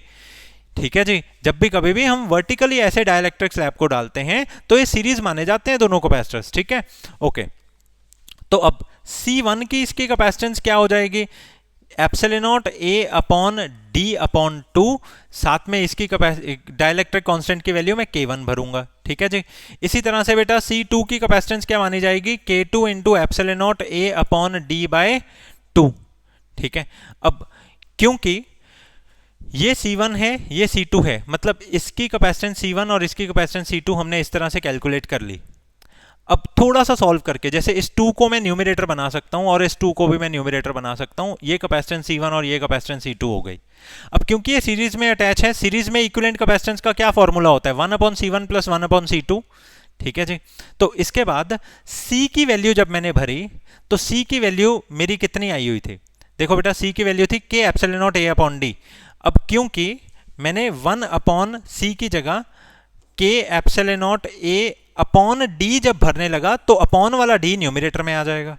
ठीक है जी, जब भी कभी भी हम वर्टिकली ऐसे डाइलेक्ट्रिक स्लैब को डालते हैं तो ये सीरीज माने जाते हैं दोनों कैपेसिटर्स। ठीक है, ओके। तो अब C1 की इसकी कैपेसिटेंस क्या हो जाएगी, ε0A/d/2, साथ में इसकी डाइलेक्ट्रिक कांस्टेंट की वैल्यू मैं K1 भरूंगा। ठीक है जी, इसी तरह से बेटा C2 की कैपेसिटेंस क्या मानी जाएगी, K2 इंटू ε0A/d/2। ठीक है, अब क्योंकि ये C1 है ये C2 है, मतलब इसकी कैपेसिटेंस C1 और इसकी कैपेसिटेंस C2 हमने इस तरह से कैलकुलेट कर ली। अब थोड़ा सा सॉल्व करके, जैसे इस 2 को मैं न्यूमरेटर बना सकता हूं और इस 2 को भी मैं न्यूमरेटर बना सकता हूं, ये कैपेसिटेंस C1 और ये कैपेसिटेंस C2 हो गई। अब क्योंकि ये सीरीज में अटैच है, सीरीज में इक्विवेलेंट कैपेसिटेंस का क्या फॉर्मूला होता है, 1/C1 प्लस 1/C2। ठीक है जी, तो इसके बाद C की वैल्यू जब मैंने भरी तो C की वैल्यू मेरी कितनी आई हुई थी, देखो बेटा C की वैल्यू थी K ε0A/d। अब क्योंकि मैंने 1/C की जगह K ε0A/d जब भरने लगा तो अपॉन वाला d न्यूमरेटर में आ जाएगा।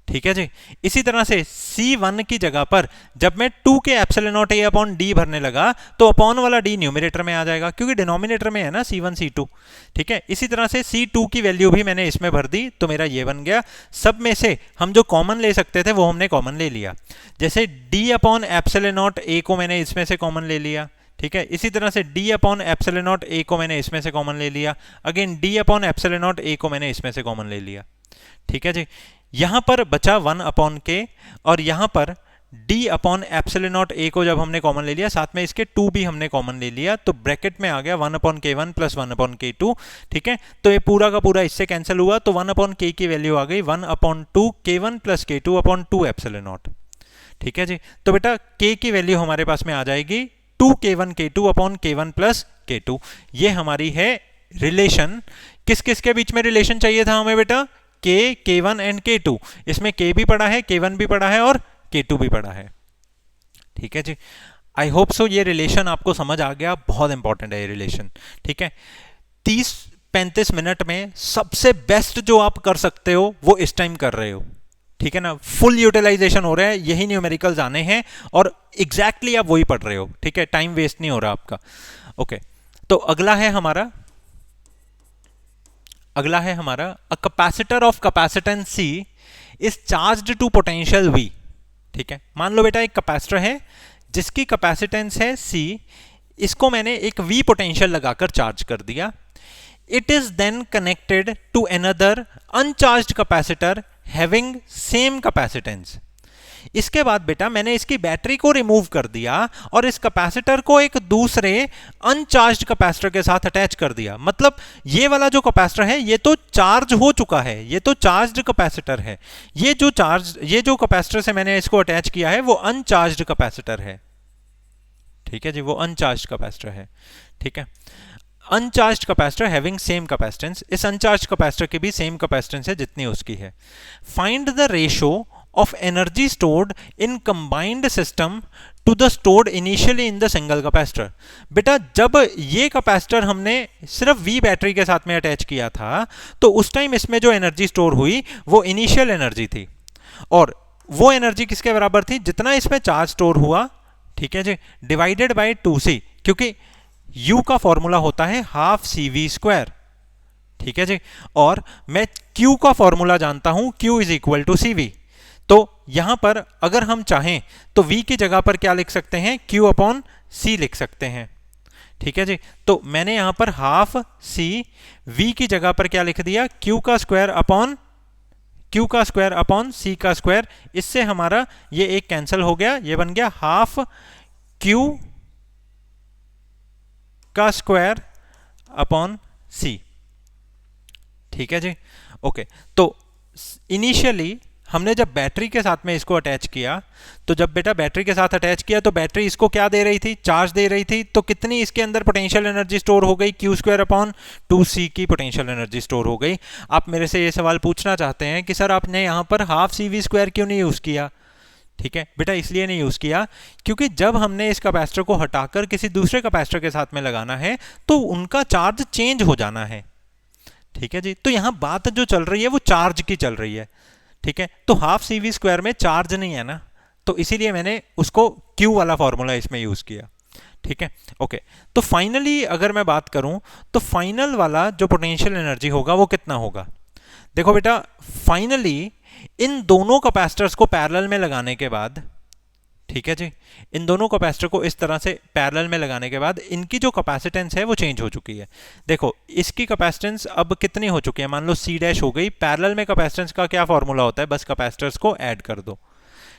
ठीक है जी, इसी तरह से C1 की जगह पर जब मैं 2K ε0A/d भरने लगा तो अपॉन वाला d न्यूमरेटर में आ जाएगा, क्योंकि डिनोमिनेटर में है ना C1 C2। ठीक है, इसी तरह से C2 की वैल्यू भी मैंने इसमें भर दी, तो मेरा ये बन गया। सब में से हम जो कॉमन ले सकते थे वो हमने कॉमन ले लिया, जैसे d/ε0A को मैंने इसमें से कॉमन ले लिया। ठीक है, इसी तरह से d/ε0A को मैंने इसमें से कॉमन ले लिया, अगेन d/ε0A को मैंने इसमें से कॉमन ले लिया। ठीक है जी, यहां पर बचा 1/k और यहां पर d/ε0A को जब हमने कॉमन ले लिया, साथ में इसके 2 भी हमने कॉमन ले लिया, तो ब्रैकेट में आ गया 1/k1 प्लस 1/k2। ठीक है, तो ये पूरा का पूरा इससे कैंसिल हुआ, तो 1/k की वैल्यू आ गई 1/2k1 प्लस k2/2ε0। ठीक है जी, तो बेटा k की वैल्यू हमारे पास में आ जाएगी 2k1 k2/k1 प्लस k2। ये हमारी है रिलेशन। किस किस के बीच में रिलेशन चाहिए था हमें बेटा, K, K1 एंड K2। इसमें K भी पड़ा है, K1 भी पड़ा है और K2 भी पड़ा है। ठीक है जी, आई होप सो ये रिलेशन आपको समझ आ गया, बहुत इंपॉर्टेंट है ये रिलेशन। ठीक है, 30-35 मिनट में सबसे बेस्ट जो आप कर सकते हो वो इस टाइम कर रहे हो। ठीक है ना, फुल यूटिलाइजेशन हो रहा है, यही न्यूमेरिकल्स आने हैं और एग्जैक्टली आप वही पढ़ रहे हो। ठीक है, टाइम वेस्ट नहीं हो रहा आपका। ओके, तो अगला है हमारा a capacitor of capacitance C is charged to potential V। ठीक है, मान लो बेटा एक कैपेसिटर है जिसकी कैपेसिटेंस है C, इसको मैंने एक V पोटेंशियल लगाकर चार्ज कर दिया। It is then connected to another uncharged capacitor having same capacitance. इसके बाद बेटा मैंने इसकी बैटरी को रिमूव कर दिया और इस कैपेसिटर को एक दूसरे अनचार्ज्ड कैपेसिटर के साथ अटैच कर दिया। मतलब ये वाला जो कैपेसिटर है ये तो चार्ज हो चुका है, ये तो चार्ज्ड कैपेसिटर है। ये जो कैपेसिटर से मैंने इसको अटैच किया है वो अनचार्ज्ड कैपेसिटर है। ठीक है जी, वो अनचार्ज्ड कैपेसिटर है। ठीक है, uncharged capacitor having same capacitance, इस अनचार्ज्ड कैपेसिटर की भी सेम कैपेसिटेंस है जितनी उसकी है। Find the ratio of energy stored in combined system to the stored initially in the single capacitor. बेटा जब ये कैपेसिटर हमने सिर्फ वी बैटरी के साथ में अटैच किया था तो उस टाइम इसमें जो एनर्जी स्टोर हुई वो इनिशियल एनर्जी थी, और वो एनर्जी किसके बराबर थी, जितना इसमें चार्ज स्टोर हुआ, ठीक है जी, डिवाइडेड बाय 2c, क्योंकि U का फॉर्मूला होता है हाफ CV²। ठीक है जी, और मैं Q का फॉर्मूला जानता हूं, Q is equal to CV। तो यहां पर अगर हम चाहें तो V की जगह पर क्या लिख सकते हैं, Q अपॉन C लिख सकते हैं। ठीक है जी, तो मैंने यहां पर हाफ C V की जगह पर क्या लिख दिया, Q का स्क्वायर अपॉन C का स्क्वायर। इससे हमारा ये एक कैंसिल हो गया, ये बन गया हाफ Q का स्क्वायर अपॉन C। ठीक है जी, ओके। तो इनिशियली हमने जब बैटरी के साथ में इसको अटैच किया, तो जब बेटा बैटरी के साथ अटैच किया तो बैटरी इसको क्या दे रही थी, चार्ज दे रही थी। तो कितनी इसके अंदर पोटेंशियल एनर्जी स्टोर हो गई, Q² अपॉन 2C की पोटेंशियल एनर्जी स्टोर हो गई। आप मेरे से ये सवाल पूछना चाहते हैं कि सर आपने यहाँ पर हाफ CV² क्यों नहीं यूज किया। ठीक है बेटा, इसलिए नहीं यूज किया क्योंकि जब हमने इस कैपेसिटर को हटाकर किसी दूसरे कैपेसिटर के साथ में लगाना है तो उनका चार्ज चेंज हो जाना है। ठीक है जी, तो यहां बात जो चल रही है वो चार्ज की चल रही है। ठीक है, तो हाफ CV² में चार्ज नहीं है ना, तो इसीलिए मैंने उसको Q वाला फॉर्मूला इसमें यूज किया। ठीक है, ओके। तो फाइनली अगर मैं बात करूं तो फाइनल वाला जो पोटेंशियल एनर्जी होगा वो कितना होगा। देखो बेटा, फाइनली इन दोनों कैपेसिटर्स को पैरेलल में लगाने के बाद, ठीक है जी, इन दोनों कैपेसिटर को इस तरह से पैरेलल में लगाने के बाद इनकी जो कैपेसिटेंस है वो चेंज हो चुकी है। देखो इसकी कैपेसिटेंस अब कितनी हो चुकी है, मान लो C' हो गई। पैरेलल में कैपेसिटेंस का क्या फॉर्मूला होता है, बस कैपेसिटर्स को ऐड कर दो।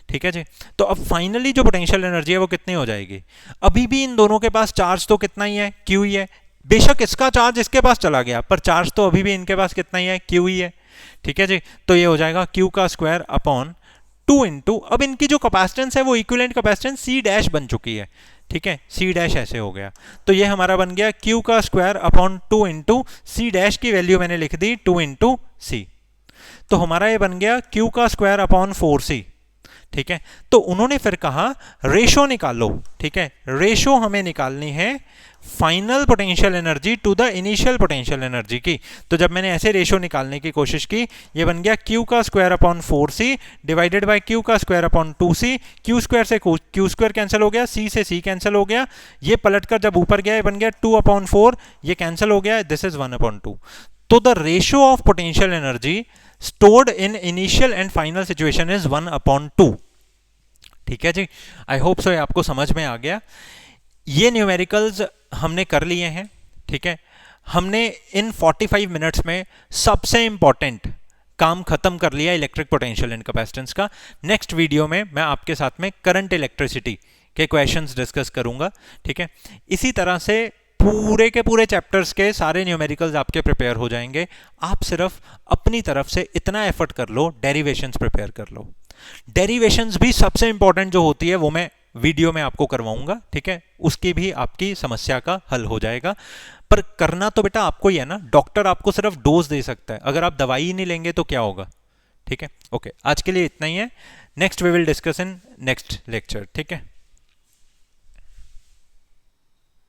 ठीक है जी, तो अब फाइनली जो पोटेंशियल एनर्जी है वो कितनी हो जाएगी। अभी भी इन दोनों के पास चार्ज तो कितना ही है, Q ही है। बेशक इसका चार्ज इसके पास चला गया पर चार्ज तो अभी भी इनके पास कितना ही है, Q ही है। ठीक है जी, तो ये हो जाएगा Q का स्क्वायर अपॉन 2 इंटू, अब इनकी जो कैपेसिटेंस है वो इक्विवेलेंट कैपेसिटेंस C' बन चुकी है। ठीक है, C' ऐसे हो गया, तो ये हमारा बन गया Q का स्क्वायर अपॉन 2 इंटू C' की वैल्यू मैंने लिख दी 2 इंटू C। तो हमारा ये बन गया Q का स्क्वायर अपॉन 4C। ठीक है, तो उन्होंने फिर कहा रेशो निकालो। ठीक है, रेशो हमें निकालनी है final potential energy to the initial potential energy की। तो जब मैंने ऐसे रेशो निकालने की कोशिश की, ये बन गया Q का square upon 4C divided by Q का square upon 2C। Q square से Q स्क्वायर कैंसिल हो गया, C से C कैंसिल हो गया, ये पलटकर जब ऊपर गया ये बन गया 2 अपॉन 4, ये कैंसिल हो गया, दिस इज 1 अपॉन 2। तो the ratio of potential energy stored in initial and final situation is 1 upon 2। ठीक है जी, आई होप सो आपको समझ में आ गया। ये न्यूमेरिकल्स हमने कर लिए हैं। ठीक है, हमने इन 45 मिनट्स में सबसे इंपॉर्टेंट काम खत्म कर लिया इलेक्ट्रिक पोटेंशियल एंड कैपेसिटेंस का। नेक्स्ट वीडियो में मैं आपके साथ में करंट इलेक्ट्रिसिटी के क्वेश्चंस डिस्कस करूंगा। ठीक है, इसी तरह से पूरे के पूरे चैप्टर्स के सारे न्यूमेरिकल्स आपके प्रिपेयर हो जाएंगे। आप सिर्फ अपनी तरफ से इतना एफर्ट कर लो, डेरिवेशंस प्रिपेयर कर लो। डेरिवेशंस भी सबसे इंपॉर्टेंट जो होती है वो मैं वीडियो में आपको करवाऊंगा। ठीक है, उसकी भी आपकी समस्या का हल हो जाएगा। पर करना तो बेटा आपको ही है ना, डॉक्टर आपको सिर्फ डोज दे सकता है, अगर आप दवाई ही नहीं लेंगे तो क्या होगा। ठीक है, ओके, आज के लिए इतना ही है। Next we will discuss in next lecture. ठीक है।